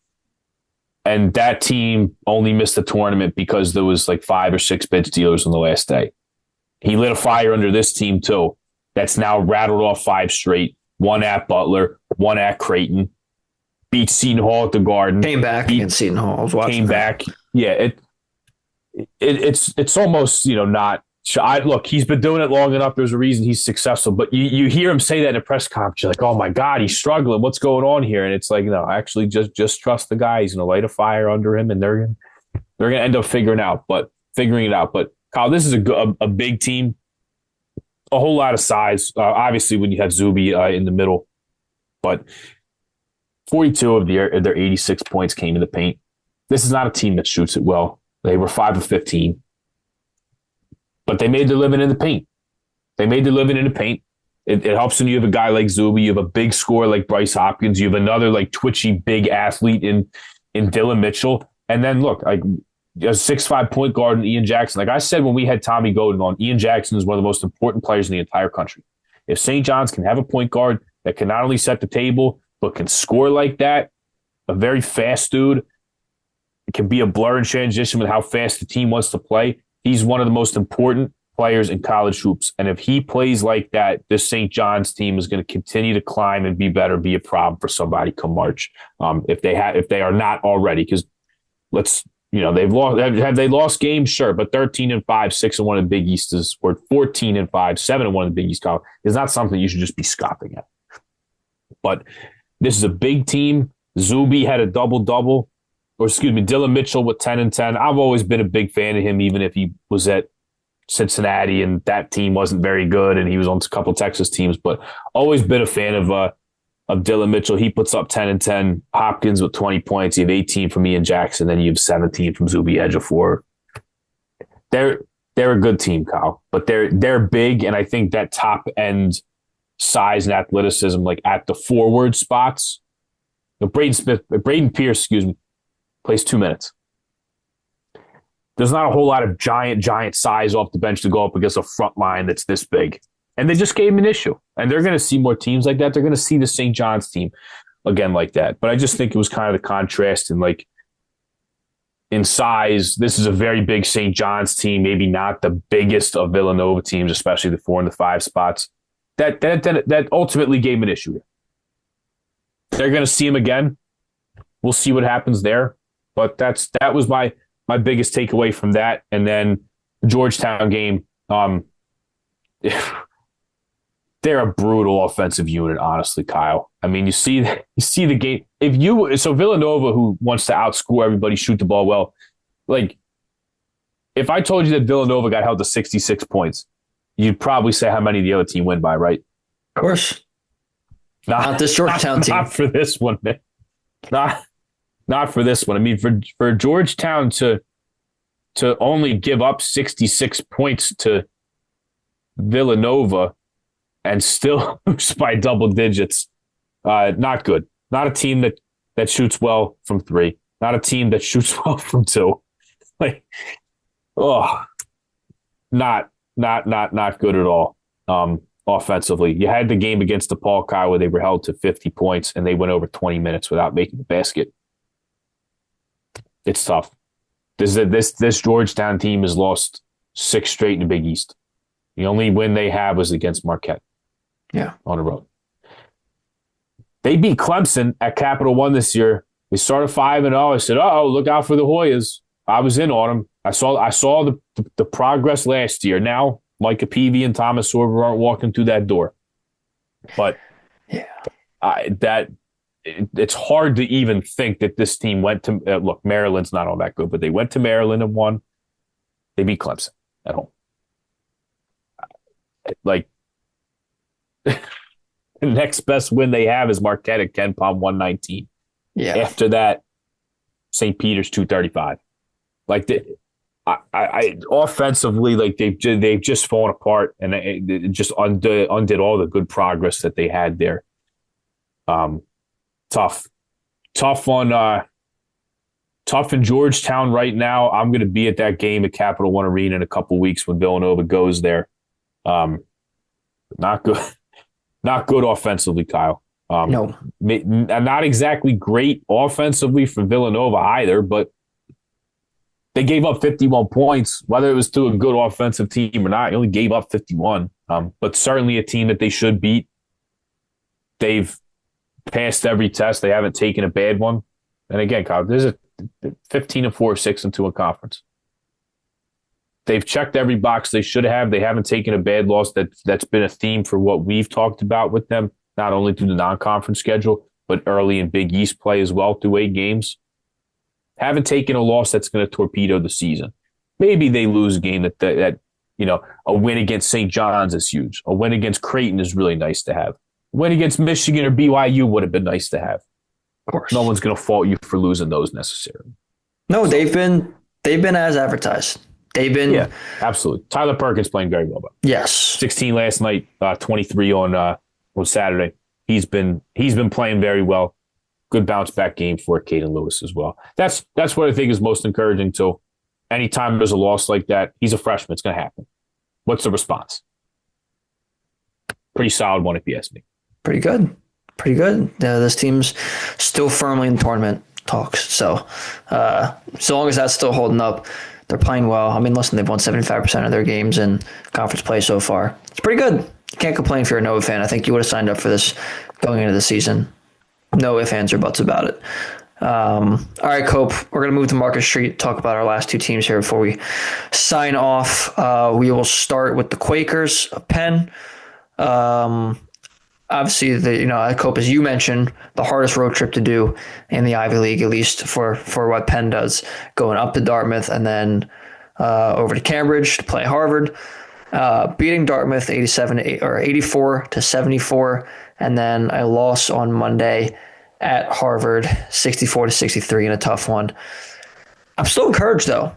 And that team only missed the tournament because there was like 5 or 6 bench dealers on the last day. He lit a fire under this team too. That's now rattled off 5 straight. 1 at Butler, 1 at Creighton. Beat Seton Hall at the Garden. Came back against Seton Hall. I was watching. Came back. Yeah, it's almost not. Look, he's been doing it long enough. There's a reason he's successful. But you hear him say that in a press conference. You're like, oh my God, he's struggling. What's going on here? And it's like, no, actually, just trust the guy. He's going to light a fire under him, and they're going to end up figuring it out. But Kyle, this is a big team. A whole lot of size. Obviously, when you have Zuby in the middle, but 42 of their 86 points came in the paint. This is not a team that shoots it well. They were 5 of 15, but they made their living in the paint. It helps when you have a guy like Zuby. You have a big scorer like Bryce Hopkins. You have another like twitchy big athlete in Dylan Mitchell. And then look, like a 6'5" point guard in Ian Jackson. Like I said when we had Tommy Godin on, Ian Jackson is one of the most important players in the entire country. If St. John's can have a point guard that can not only set the table, but can score like that, a very fast dude, it can be a blur in transition with how fast the team wants to play. He's one of the most important players in college hoops. And if he plays like that, this St. John's team is going to continue to climb and be better, be a problem for somebody come March. If they are not already, because they've lost. Have they lost games? Sure, but 13-5, 6-1 in the Big East is, or 14-5, 7-1 in the Big East is not something you should just be scoffing at. But this is a big team. Zuby had a double-double, or Dylan Mitchell with 10 and 10. I've always been a big fan of him, even if he was at Cincinnati, and that team wasn't very good, and he was on a couple Texas teams, but always been a fan of Dylan Mitchell. He puts up 10 and 10. Hopkins with 20 points. You have 18 from Ian Jackson, then you have 17 from Zuby Ejiofor. They're a good team, Kyle, but they're big, and I think that top end size and athleticism, like at the forward spots. Braden Pierce, plays 2 minutes. There's not a whole lot of giant size off the bench to go up against a front line that's this big. And they just gave him an issue. And they're going to see more teams like that. They're going to see the St. John's team again like that. But I just think it was kind of the contrast and like in size. This is a very big St. John's team, maybe not the biggest of Villanova teams, especially the 4 and the 5 spots. That ultimately gave him an issue. They're going to see him again. We'll see what happens there. But that was my biggest takeaway from that. And then the Georgetown game, they're a brutal offensive unit, honestly, Kyle. I mean, you see the game. So Villanova, who wants to outscore everybody, shoot the ball well, like if I told you that Villanova got held to 66 points, you'd probably say how many the other team win by, right? Of course. Not this Georgetown team. Not for this one, man. Not for this one. I mean, for Georgetown to only give up 66 points to Villanova and still lose by double digits, not good. Not a team that shoots well from 3. Not a team that shoots well from 2. Like, not good at all. Offensively, you had the game against DePaul, Kyle, where they were held to 50 points and they went over 20 minutes without making the basket. It's tough. This Georgetown team has lost 6 straight in the Big East. The only win they have was against Marquette. Yeah, on the road. They beat Clemson at Capital One this year. They started 5-0. I said, look out for the Hoyas. I was in on them. I saw the progress last year. Now, Micah Peavy and Thomas Sorber aren't walking through that door. But it's hard to even think that this team went to look, Maryland's not all that good, but they went to Maryland and won. They beat Clemson at home. Like, the next best win they have is Marquette at Ken Palm 119. Yeah. After that, St. Peter's 235. Like, I offensively, like they've just fallen apart, and it just undid all the good progress that they had there. Tough in Georgetown right now. I'm going to be at that game at Capital One Arena in a couple weeks when Villanova goes there. Not good offensively, Kyle. No, not exactly great offensively for Villanova either, but they gave up 51 points, whether it was to a good offensive team or not. They only gave up 51, but certainly a team that they should beat. They've passed every test. They haven't taken a bad one. And again, Kyle, there's a 15-4, 6-2 in conference. They've checked every box they should have. They haven't taken a bad loss. That's been a theme for what we've talked about with them, not only through the non-conference schedule, but early in Big East play as well through 8 games. Haven't taken a loss that's going to torpedo the season. Maybe they lose a game that a win against St. John's is huge. A win against Creighton is really nice to have. A win against Michigan or BYU would have been nice to have. Of course. No one's going to fault you for losing those necessarily. No, they've been as advertised. Yeah, absolutely. Tyler Perkins playing very well. Yes. 16 last night, 23 on Saturday. He's been playing very well. Good bounce back game for Caden Lewis as well. That's what I think is most encouraging too. Anytime there's a loss like that, he's a freshman. It's going to happen. What's the response? Pretty solid one if you ask me. Pretty good. This team's still firmly in tournament talks. So long as that's still holding up, they're playing well. I mean, listen, they've won 75% of their games in conference play so far. It's pretty good. You can't complain if you're a Nova fan. I think you would have signed up for this going into the season. No ifs, ands, or buts about it. All right, Cope, we're going to move to Market Street, talk about our last 2 teams here before we sign off. We will start with the Quakers of Penn. Obviously, Cope, as you mentioned, the hardest road trip to do in the Ivy League, at least for what Penn does, going up to Dartmouth and then over to Cambridge to play Harvard, beating Dartmouth 84 to 74, and then a loss on Monday at Harvard 64 to 63 in a tough one. I'm still encouraged, though.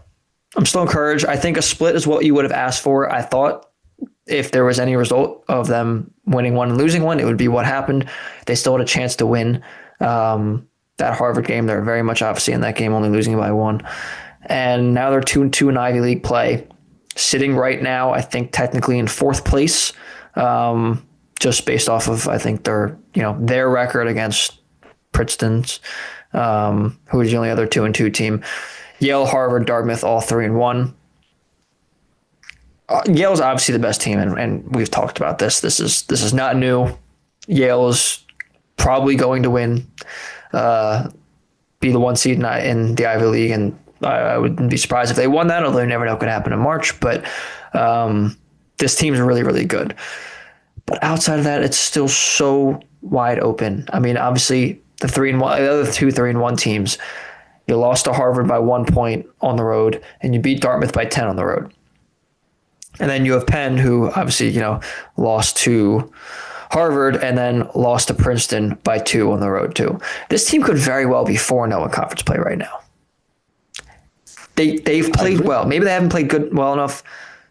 I think a split is what you would have asked for. I thought if there was any result of them winning one and losing one, it would be what happened. They still had a chance to win that Harvard game. They're very much obviously in that game, only losing by one. And now they're 2-2 in Ivy League play, sitting right now, I think technically in fourth place, just based off of I think their record against Princeton's, who is the only other 2-2 team. Yale, Harvard, Dartmouth, all 3-1. Yale's obviously the best team, and we've talked about this. This is not new. Yale is probably going to win, be the 1 seed in the Ivy League, and I wouldn't be surprised if they won that, although you never know what could happen in March. But this team's really, really good. But outside of that, it's still so wide open. I mean, obviously, the other two 3-1 teams, you lost to Harvard by 1 point on the road, and you beat Dartmouth by 10 on the road. And then you have Penn, who obviously, lost to Harvard and then lost to Princeton by 2 on the road too. This team could very well be 4-0 in conference play right now. They've played well. Maybe they haven't played well enough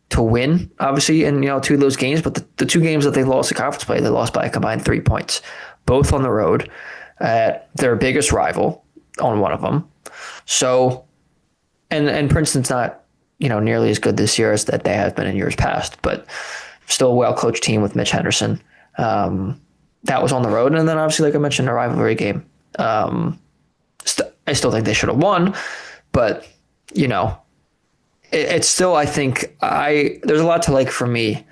to win, obviously, in 2 of those games. But the 2 games that they lost in conference play, they lost by a combined 3 points, both on the road at their biggest rival on one of them. So, and Princeton's not nearly as good this year as that they have been in years past, but still a well-coached team with Mitch Henderson. That was on the road. And then obviously, like I mentioned, a rivalry game. I still think they should have won, but it's still, I think there's a lot to like for me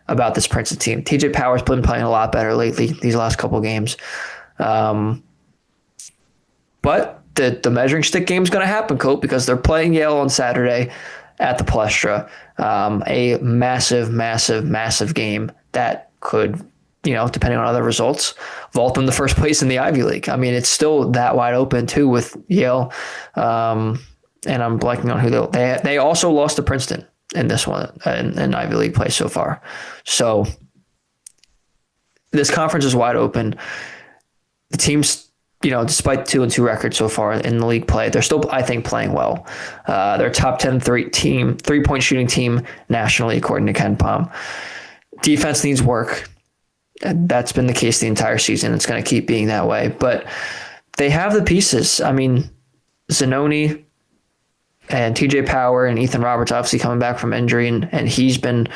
about this Princeton team. TJ Power's been playing a lot better lately, these last couple of games. But the measuring stick game is going to happen, Colt, because they're playing Yale on Saturday at the Palestra. A massive, massive, massive game that could, depending on other results, vault them to first place in the Ivy League. I mean, it's still that wide open too with Yale. And I'm blanking on who they also lost to Princeton in this one in Ivy League play so far. So this conference is wide open. The teams, despite 2-2 record so far in the league play, they're still, I think, playing well. They're top 10 3-point shooting team nationally, according to Ken Pom. Defense needs work. That's been the case the entire season. It's going to keep being that way. But they have the pieces. I mean, Zanoni and TJ Power and Ethan Roberts obviously coming back from injury, and he's been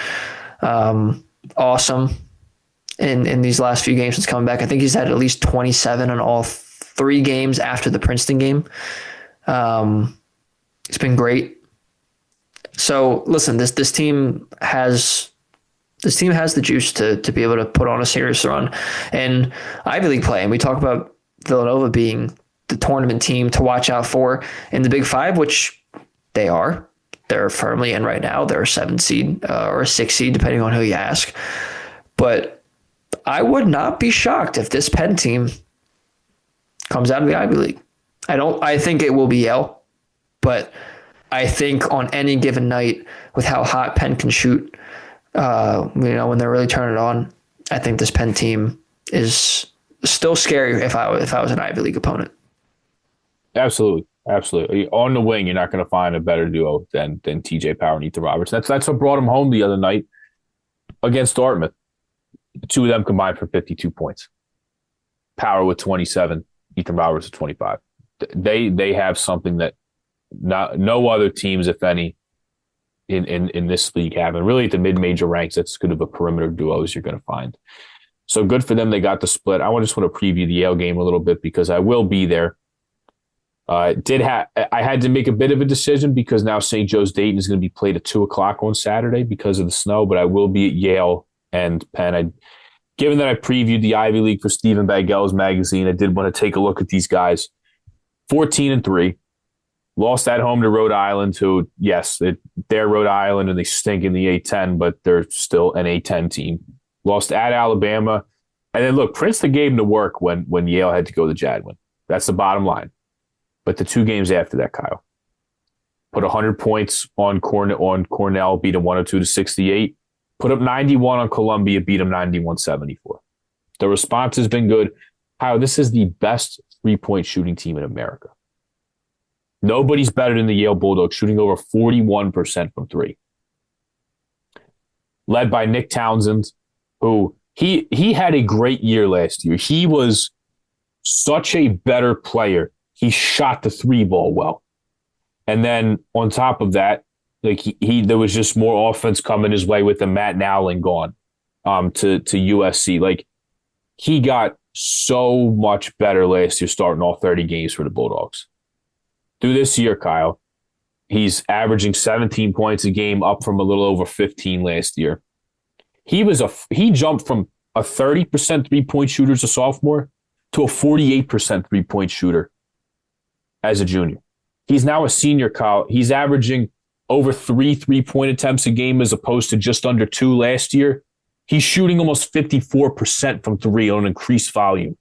awesome in these last few games since coming back. I think he's had at least 27 in all 3 games after the Princeton game. It's been great. So listen, this team has the juice to be able to put on a serious run in Ivy League play. And we talk about Villanova being the tournament team to watch out for in the Big Five, which they are. They're firmly in right now. They're a 7 seed or a 6 seed, depending on who you ask. But I would not be shocked if this Penn team comes out of the Ivy League. I think it will be Yale, but I think on any given night with how hot Penn can shoot, when they're really turning it on, I think this Penn team is still scary if I was an Ivy League opponent. Absolutely. On the wing, you're not going to find a better duo than TJ Power and Ethan Roberts. That's what brought him home the other night against Dartmouth. The 2 of them combined for 52 points. Power with 27, Ethan Roberts with 25. They have something that no other teams, if any, in this league have. And really at the mid-major ranks, that's good of a perimeter duos you're going to find. So good for them. They got the split. I just want to preview the Yale game a little bit because I will be there. I had to make a bit of a decision because now St. Joe's Dayton is going to be played at 2:00 on Saturday because of the snow, but I will be at Yale and Penn. Given that I previewed the Ivy League for Stephen Bagel's magazine, I did want to take a look at these guys. 14-3, lost at home to Rhode Island, who, yes, they're Rhode Island and they stink in the A-10, but they're still an A-10 team. Lost at Alabama. And then, look, Princeton gave them the work when Yale had to go to Jadwin. That's the bottom line. But the 2 games after that, Kyle, put put 100 points on Cornell, beat them 102-68. Put up 91 on Columbia, beat them 91-74. The response has been good. Kyle, this is the best three-point shooting team in America. Nobody's better than the Yale Bulldogs, shooting over 41% from three. Led by Nick Townsend, who he had a great year last year. He was such a better player. He shot the three ball well. And then on top of that, like there was just more offense coming his way with the Matt Nowlin gone to USC. Like he got so much better last year starting all 30 games for the Bulldogs. Through this year, Kyle, he's averaging 17 points a game, up from a little over 15 last year. He jumped from a 30% three-point shooter as a sophomore to a 48% three-point shooter as a junior. He's now a senior, Kyle. He's averaging over 3 3-point attempts a game as opposed to just under 2 last year. He's shooting almost 54% from three on increased volume.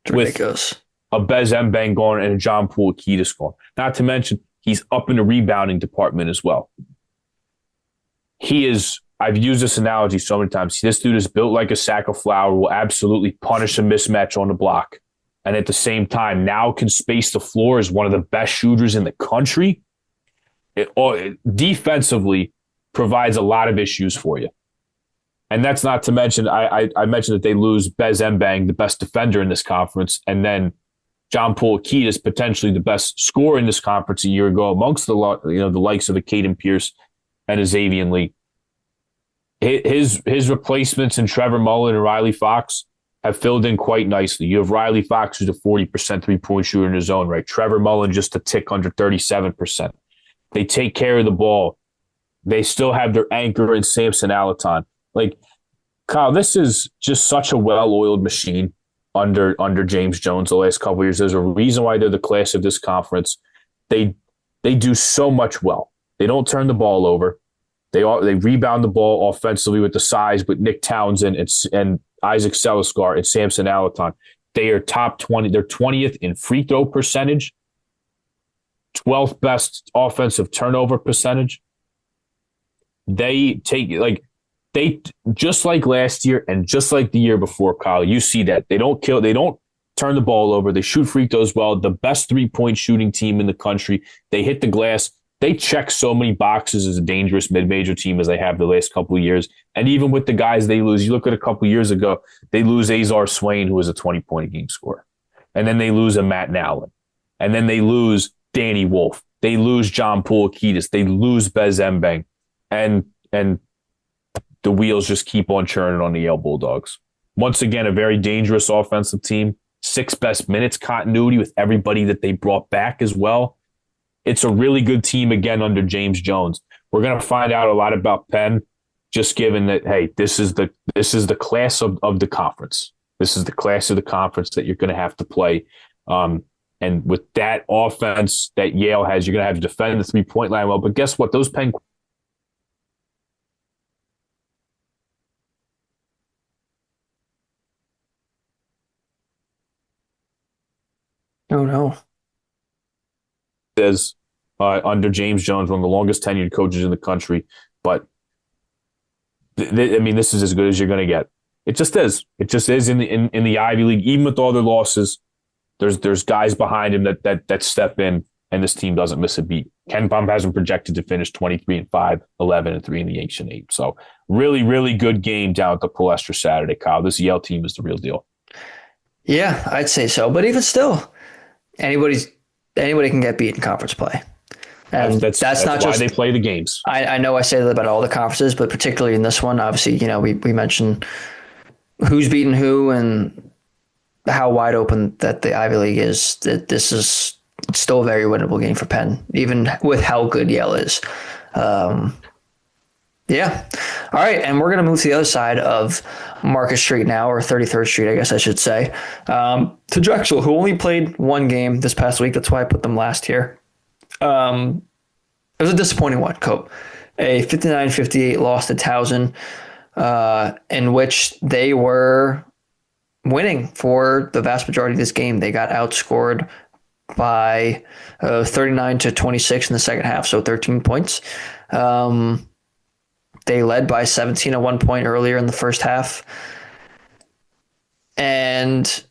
It's ridiculous. A Bez Mbang gone and a John Poole Akitas gone. Not to mention, he's up in the rebounding department as well. I've used this analogy so many times. This dude is built like a sack of flour, will absolutely punish a mismatch on the block. And at the same time, now can space the floor, is one of the best shooters in the country. It defensively provides a lot of issues for you. And that's not to mention, I mentioned that they lose Bez Mbang, the best defender in this conference, and then John Poole Akitas, potentially the best scorer in this conference a year ago, amongst the likes of a Caden Pierce and a Xavier Lee. His replacements in Trevor Mullen and Riley Fox have filled in quite nicely. You have Riley Fox, who's a 40% three-point shooter in his own right. Trevor Mullen just a tick under 37%. They take care of the ball. They still have their anchor in Samson Alaton. Like, Kyle, this is just such a well-oiled machine under James Jones the last couple of years. There's a reason why they're the class of this conference. They do so much well. They don't turn the ball over. They rebound the ball offensively with the size with Nick Townsend and Isaac Seliscar and Samson Alaton. They are top 20. They're 20th in free throw percentage, 12th best offensive turnover percentage. They just like last year and just like the year before, Kyle, you see that. They don't turn the ball over. They shoot free throws well. The best three-point shooting team in the country. They hit the glass. They check so many boxes as a dangerous mid-major team as they have the last couple of years. And even with the guys they lose, you look at a couple of years ago, they lose Azar Swain, who was a 20-point a game scorer. And then they lose a Matt Nowlin. And then they lose Danny Wolf. They lose John Poole Akitas. They lose Bez Mbang. And the wheels just keep on churning on the Yale Bulldogs. Once again, a very dangerous offensive team. 6 best minutes continuity with everybody that they brought back as well. It's a really good team again under James Jones. We're going to find out a lot about Penn, just given that, hey, this is the class of the conference. This is the class of the conference that you're going to have to play. And with that offense that Yale has, you're going to have to defend the three-point line well. But guess what? Those Penn Oh, no. is under James Jones, one of the longest tenured coaches in the country. But this is as good as you're going to get. It just is. It just is in the Ivy League. Even with all their losses, there's guys behind him that step in, and this team doesn't miss a beat. Ken Pom has them projected to finish 23-5, 11-3 in the Ancient Eight. So really, really good game down at the Palestra Saturday, Kyle. This Yale team is the real deal. Yeah, I'd say so. But even still, anybody can get beat in conference play. And that's not why just they play the games. I know I say that about all the conferences, but particularly in this one, obviously, we mentioned who's beating who and how wide open that the Ivy League is. That this is still a very winnable game for Penn, even with how good Yale is. Yeah. All right. And we're going to move to the other side of Market Street now, or 33rd Street, I guess I should say, to Drexel, who only played one game this past week. That's why I put them last here. It was a disappointing one, Cope. A 59-58 loss to Towson, in which they were winning for the vast majority of this game. They got outscored by 39-26 in the second half, so 13 points. They led by 17 at one point earlier in the first half. And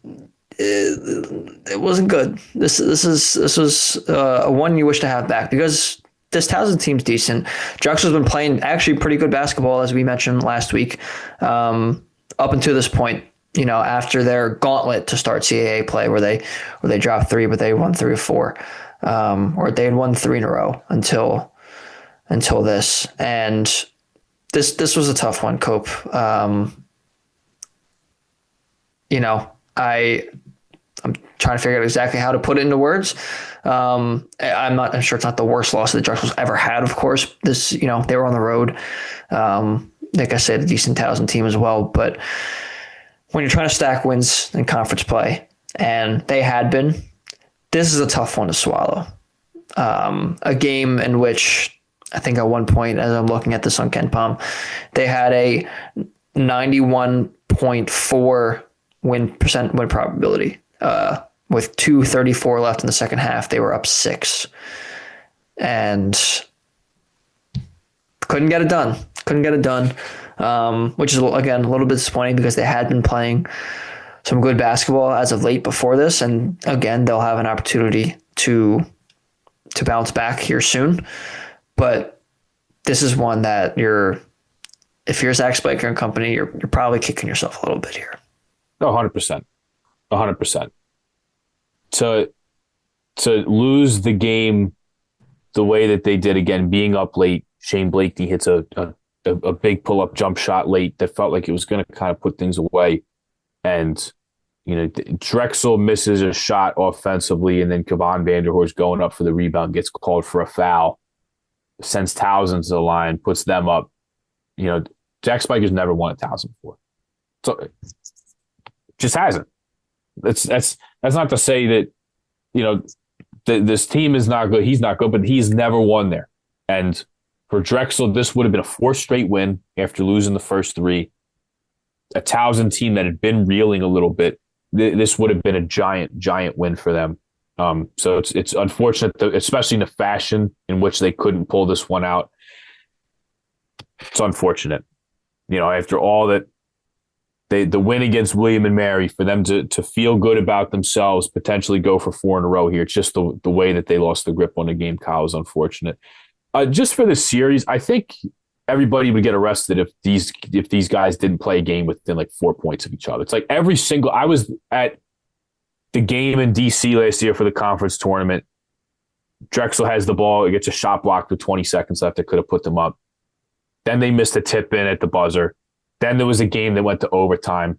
it wasn't good. This was a one you wish to have back, because this Towson team's decent. Drexel's been playing actually pretty good basketball, as we mentioned last week, up until this point. After their gauntlet to start CAA play, where they dropped 3, but they won 3 of 4, or they had won 3 in a row until this. And this was a tough one, Cope. I'm trying to figure out exactly how to put it into words. I'm sure it's not the worst loss that Drexel's ever had, of course. They were on the road. Like I said, a decent Towson team as well. But when you're trying to stack wins in conference play, and they had been, this is a tough one to swallow. A game in which I think at one point, as I'm looking at this on KenPom, they had a 91.4 win probability. With 2:34 left in the second half, they were up 6, and couldn't get it done. Which is, again, a little bit disappointing, because they had been playing some good basketball as of late before this, and again, they'll have an opportunity to bounce back here soon. But this is one that if you're Zach Spiker and company, you're probably kicking yourself a little bit here. 100%. 100%. To lose the game the way that they did, again, being up late, Shane Blakeney hits a big pull-up jump shot late that felt like it was going to kind of put things away. And, Drexel misses a shot offensively, and then Kavan Vanderhorst going up for the rebound gets called for a foul, sends Towson to the line, puts them up. Jack Spiker's never won at Towson before. So just hasn't. That's not to say that, this team is not good. He's not good, but he's never won there. And for Drexel, this would have been a 4th straight win after losing the first 3. A Towson team that had been reeling a little bit. This would have been a giant win for them. So it's unfortunate, especially in the fashion in which they couldn't pull this one out. It's unfortunate. After all that, the win against William and Mary, for them to feel good about themselves, potentially go for 4 in a row here. It's just the way that they lost the grip on the game, Kyle, is unfortunate. Just for the series, I think everybody would get arrested if these guys didn't play a game within like 4 points of each other. It's like I was at the game in DC last year for the conference tournament. Drexel has the ball. It gets a shot blocked with 20 seconds left that could have put them up. Then they missed a tip in at the buzzer. Then there was a game that went to overtime.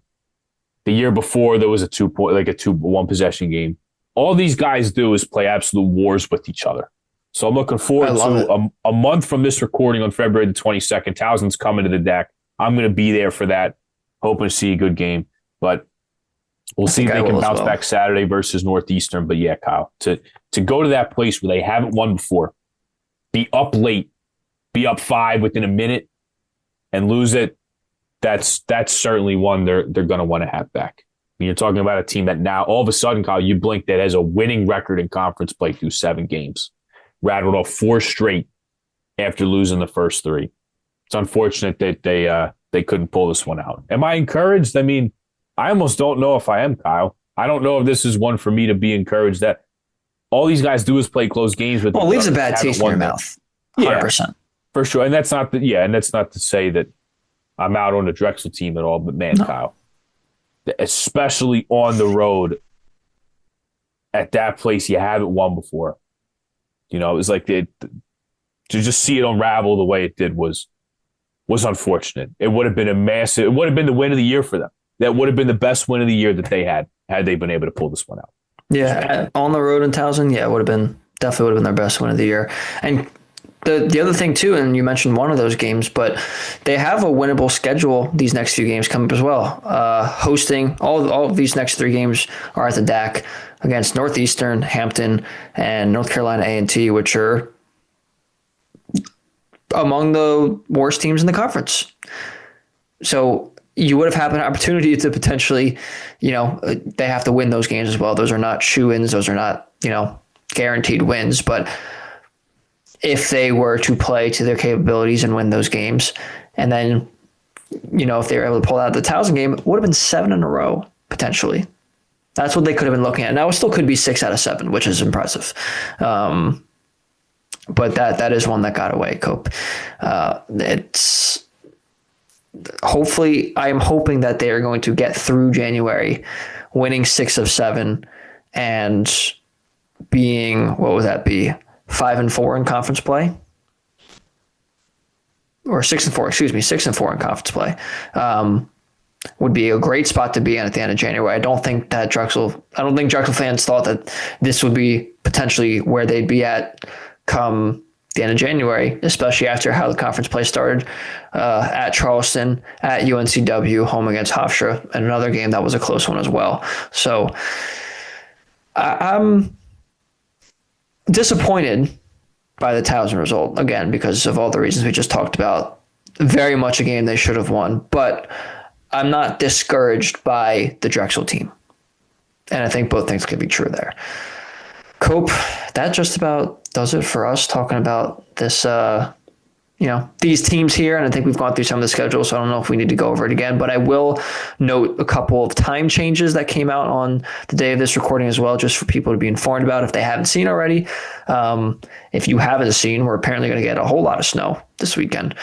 The year before, there was a 1 possession game. All these guys do is play absolute wars with each other. So I'm looking forward to a month from this recording on February the 22nd. Towson's coming to the deck. I'm going to be there for that. Hoping to see a good game. But we'll see if they can bounce back Saturday versus Northeastern. But yeah, Kyle, to go to that place where they haven't won before, be up late, be up 5 within a minute, and lose it, that's certainly one they're going to want to have back. I mean, you're talking about a team that now, all of a sudden, Kyle, you blink, that has a winning record in conference play through 7 games. Rattled off 4 straight after losing the first 3. It's unfortunate that they couldn't pull this one out. Am I encouraged? I mean, I almost don't know if I am, Kyle. I don't know if this is one for me to be encouraged that all these guys do is play close games with. Well, it leaves a bad taste in your mouth. 100%. Yeah, for sure. And that's not to say that I'm out on the Drexel team at all, but man, no. Kyle, especially on the road at that place you haven't won before. It was like to just see it unravel the way it did was unfortunate. It would have been it would have been the win of the year for them. That would have been the best win of the year that they had they been able to pull this one out. Yeah, on the road in Towson, it would have been their best win of the year. And the other thing too, and you mentioned one of those games, but they have a winnable schedule these next few games coming up as well. Hosting all of these next 3 games are at the DAC against Northeastern, Hampton, and North Carolina A&T, which are among the worst teams in the conference. So you would have had an opportunity to potentially, they have to win those games as well. Those are not shoo-ins. Those are not, guaranteed wins, but if they were to play to their capabilities and win those games, and then, if they were able to pull out the Towson game, it would have been 7 in a row, potentially. That's what they could have been looking at. Now, it still could be 6 out of 7, which is impressive. But that is one that got away, Cope. It's hopefully, I am hoping that they are going to get through January, winning 6 of 7 and being, what would that be, 5-4 in conference play? Or 6-4, 6-4 in conference play. Would be a great spot to be in at the end of January. I don't think Drexel fans thought that this would be potentially where they'd be at come the end of January, especially after how the conference play started at Charleston, at UNCW, home against Hofstra, and another game that was a close one as well. So I'm disappointed by the Towson result, again, because of all the reasons we just talked about. Very much a game they should have won, but I'm not discouraged by the Drexel team. And I think both things could be true there. Cope, that just about does it for us talking about this, these teams here. And I think we've gone through some of the schedule, so I don't know if we need to go over it again. But I will note a couple of time changes that came out on the day of this recording as well, just for people to be informed about if they haven't seen already. If you haven't seen, we're apparently going to get a whole lot of snow this weekend,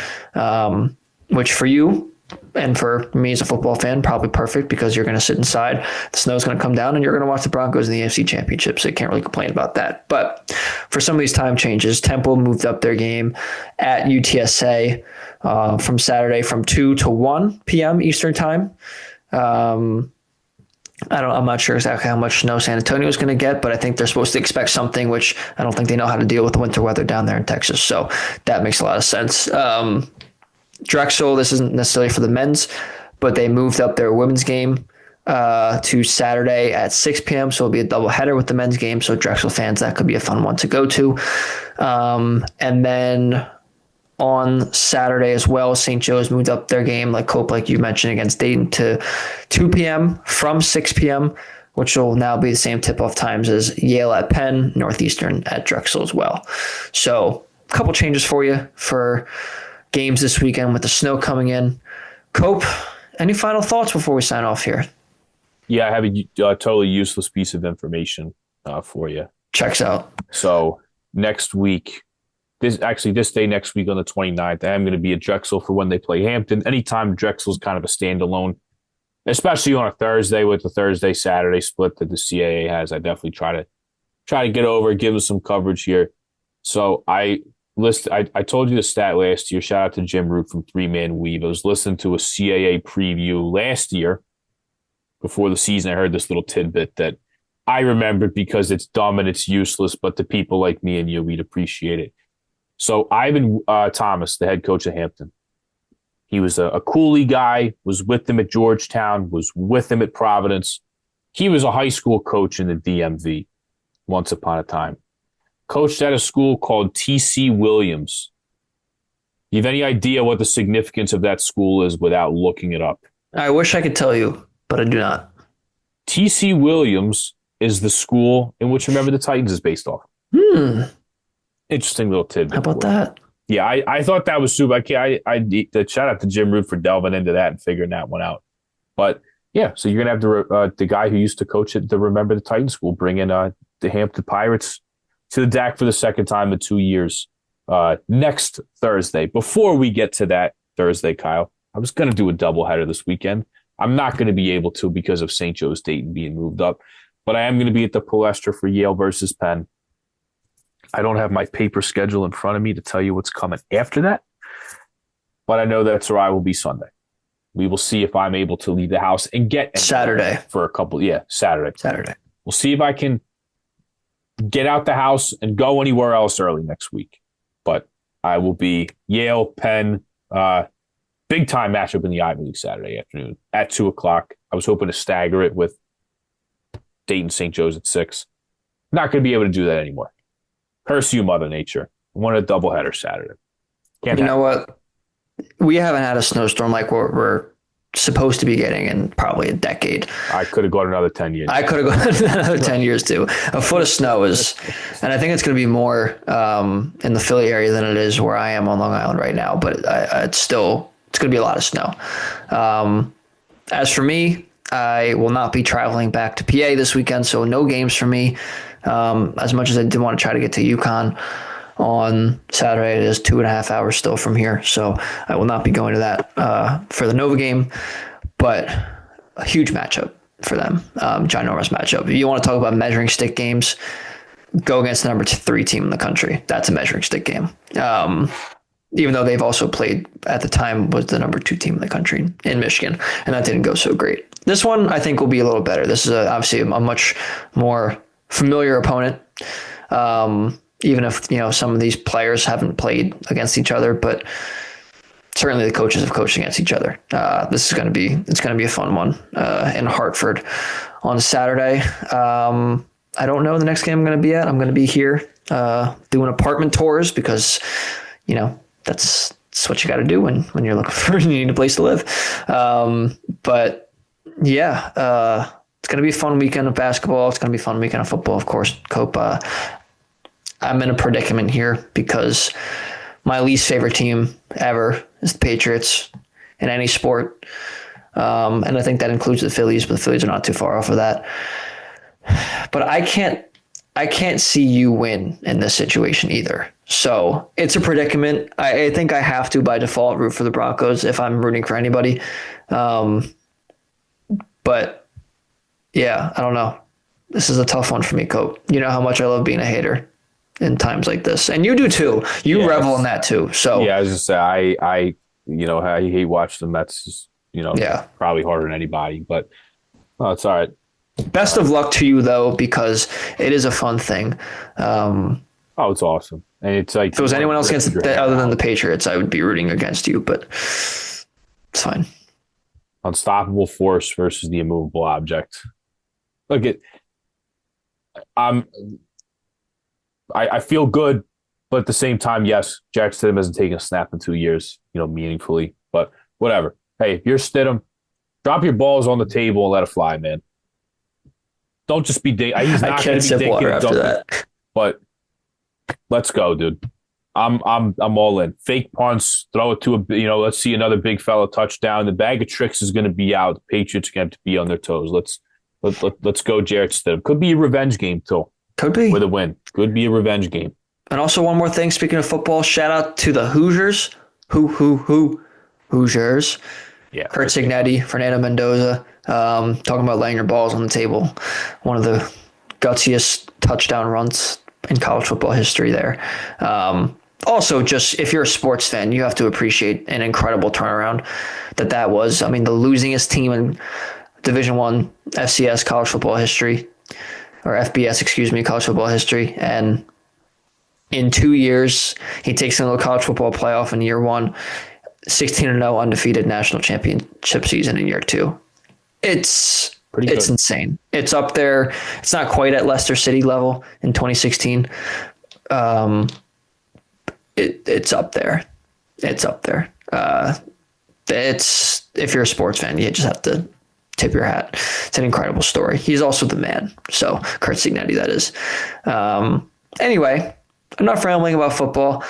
which for you and for me as a football fan, probably perfect because you're going to sit inside. The snow's going to come down and you're going to watch the Broncos in the AFC Championship, so you can't really complain about that. But for some of these time changes, Temple moved up their game at UTSA from Saturday from 2 to 1 p.m. Eastern time. I'm not sure exactly how much snow San Antonio is going to get, but I think they're supposed to expect something, which I don't think they know how to deal with the winter weather down there in Texas. So that makes a lot of sense. Drexel, this isn't necessarily for the men's, but they moved up their women's game to Saturday at 6 p.m. So it'll be a doubleheader with the men's game. So Drexel fans, that could be a fun one to go to. And then on Saturday as well, St. Joe's moved up their game, like you mentioned, against Dayton to 2 p.m. from 6 p.m., which will now be the same tip-off times as Yale at Penn, Northeastern at Drexel as well. So a couple changes for you for games this weekend with the snow coming in. Cope, any final thoughts before we sign off here? Yeah, I have a totally useless piece of information for you. Checks out. So next week, this day next week on the 29th, I am going to be at Drexel for when they play Hampton. Anytime Drexel's kind of a standalone, especially on a Thursday with the Thursday-Saturday split that the CAA has, I definitely try to get over, give them some coverage here. So I told you the stat last year. Shout out to Jim Root from Three Man Weave. I was listening to a CAA preview last year before the season. I heard this little tidbit that I remembered because it's dumb and it's useless, but to people like me and you, we'd appreciate it. So Ivan Thomas, the head coach of Hampton, he was a Cooley guy, was with them at Georgetown, was with them at Providence. He was a high school coach in the DMV once upon a time. Coached at a school called T.C. Williams. You have any idea what the significance of that school is without looking it up? I wish I could tell you, but I do not. T.C. Williams is the school in which Remember the Titans is based off. Interesting little tidbit. How about that? Yeah, I thought that was super. I shout out to Jim Root for delving into that and figuring that one out. But yeah, so you're going to have the guy who used to coach at the Remember the Titans school bring in the Hampton Pirates to the DAC for the second time in 2 years next Thursday. Before we get to that Thursday, Kyle, I was going to do a doubleheader this weekend. I'm not going to be able to because of St. Joe's Dayton being moved up, but I am going to be at the Palestra for Yale versus Penn. I don't have my paper schedule in front of me to tell you what's coming after that, but I know that's where I will be Sunday. We will see if I'm able to leave the house and get Saturday for a couple. Yeah, Saturday. We'll see if I can get out the house and go anywhere else early next week. But I will be Yale, Penn, big time matchup in the Ivy League Saturday afternoon at 2:00. I was hoping to stagger it with Dayton St. Joe's at 6. Not going to be able to do that anymore. Curse you, Mother Nature. I want a doubleheader Saturday. You know what? We haven't had a snowstorm like what we're supposed to be getting in probably a decade. I could have gone another 10 years. I could have gone another 10 years too. A foot of snow is, and I think it's going to be more in the Philly area than it is where I am on Long Island right now. But it's going to be a lot of snow. As for me, I will not be traveling back to PA this weekend, so no games for me. As much as I did want to try to get to UConn on Saturday, it is 2.5 hours still from here, so I will not be going to that for the Nova game, but a huge matchup for them, ginormous matchup. If you want to talk about measuring stick games, go against the number 3 team in the country. That's a measuring stick game. Even though they've also played, at the time, was the number 2 team in the country in Michigan, and that didn't go so great. This one, I think, will be a little better. This is obviously a much more familiar opponent, even if some of these players haven't played against each other, but certainly the coaches have coached against each other. This is going to be a fun one in Hartford on Saturday. I don't know the next game I'm going to be at. I'm going to be here doing apartment tours because that's what you got to do when you're looking for you need a place to live. But yeah, it's going to be a fun weekend of basketball. It's going to be a fun weekend of football, of course. Cope, I'm in a predicament here because my least favorite team ever is the Patriots in any sport. And I think that includes the Phillies, but the Phillies are not too far off of that. But I can't see you win in this situation either. So it's a predicament. I think I have to, by default, root for the Broncos if I'm rooting for anybody. But yeah, I don't know. This is a tough one for me, Cope. You know how much I love being a hater in times like this, and you do too. You revel in that too. So yeah, I was just say I hate watching the Mets. Probably harder than anybody, but it's all right. Best of luck to you though, because it is a fun thing. It's awesome, and it's like if it was anyone else other than the Patriots, I would be rooting against you, but it's fine. Unstoppable force versus the immovable object. Look, I feel good, but at the same time, yes, Jack Stidham hasn't taken a snap in 2 years, meaningfully. But whatever. Hey, if you're Stidham, drop your balls on the table and let it fly, man. Don't just be he's not going to be dinking after that. But let's go, dude. I'm all in. Fake punts, throw it to let's see another big fella touchdown. The bag of tricks is going to be out. The Patriots are going to have to be on their toes. Let's go, Jarrett Stidham. Could be a revenge game too. Could be with a win. Could be a revenge game. And also one more thing. Speaking of football, shout out to the Hoosiers. Hoosiers. Yeah. Kurt Signetti, Fernando Mendoza. Talking about laying your balls on the table. One of the gutsiest touchdown runs in college football history there. Also, just if you're a sports fan, you have to appreciate an incredible turnaround that was. I mean, the losingest team in Division I FCS college football history, or FBS, college football history. And in 2 years, he takes them to the college football playoff in year 1, 16-0 undefeated national championship season in year 2. It's insane. It's up there. It's not quite at Leicester City level in 2016. It's up there. It's up there. If you're a sports fan, you just have to tip your hat. It's an incredible story. He's also the man. So Kurt Signetti, that is. Anyway, enough rambling about football.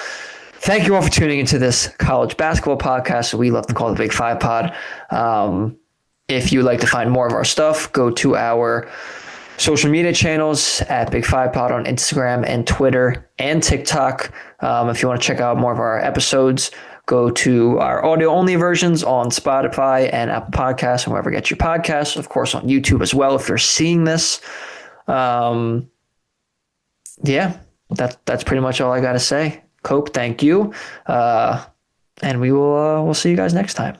Thank you all for tuning into this college basketball podcast that we love to call the Big Five Pod. If you'd like to find more of our stuff, go to our social media channels at Big Five Pod on Instagram and Twitter and TikTok. If you want to check out more of our episodes, go to our audio-only versions on Spotify and Apple Podcasts and wherever you get your podcasts. Of course, on YouTube as well if you're seeing this. Yeah, that's pretty much all I got to say. Cope, thank you. And we'll see you guys next time.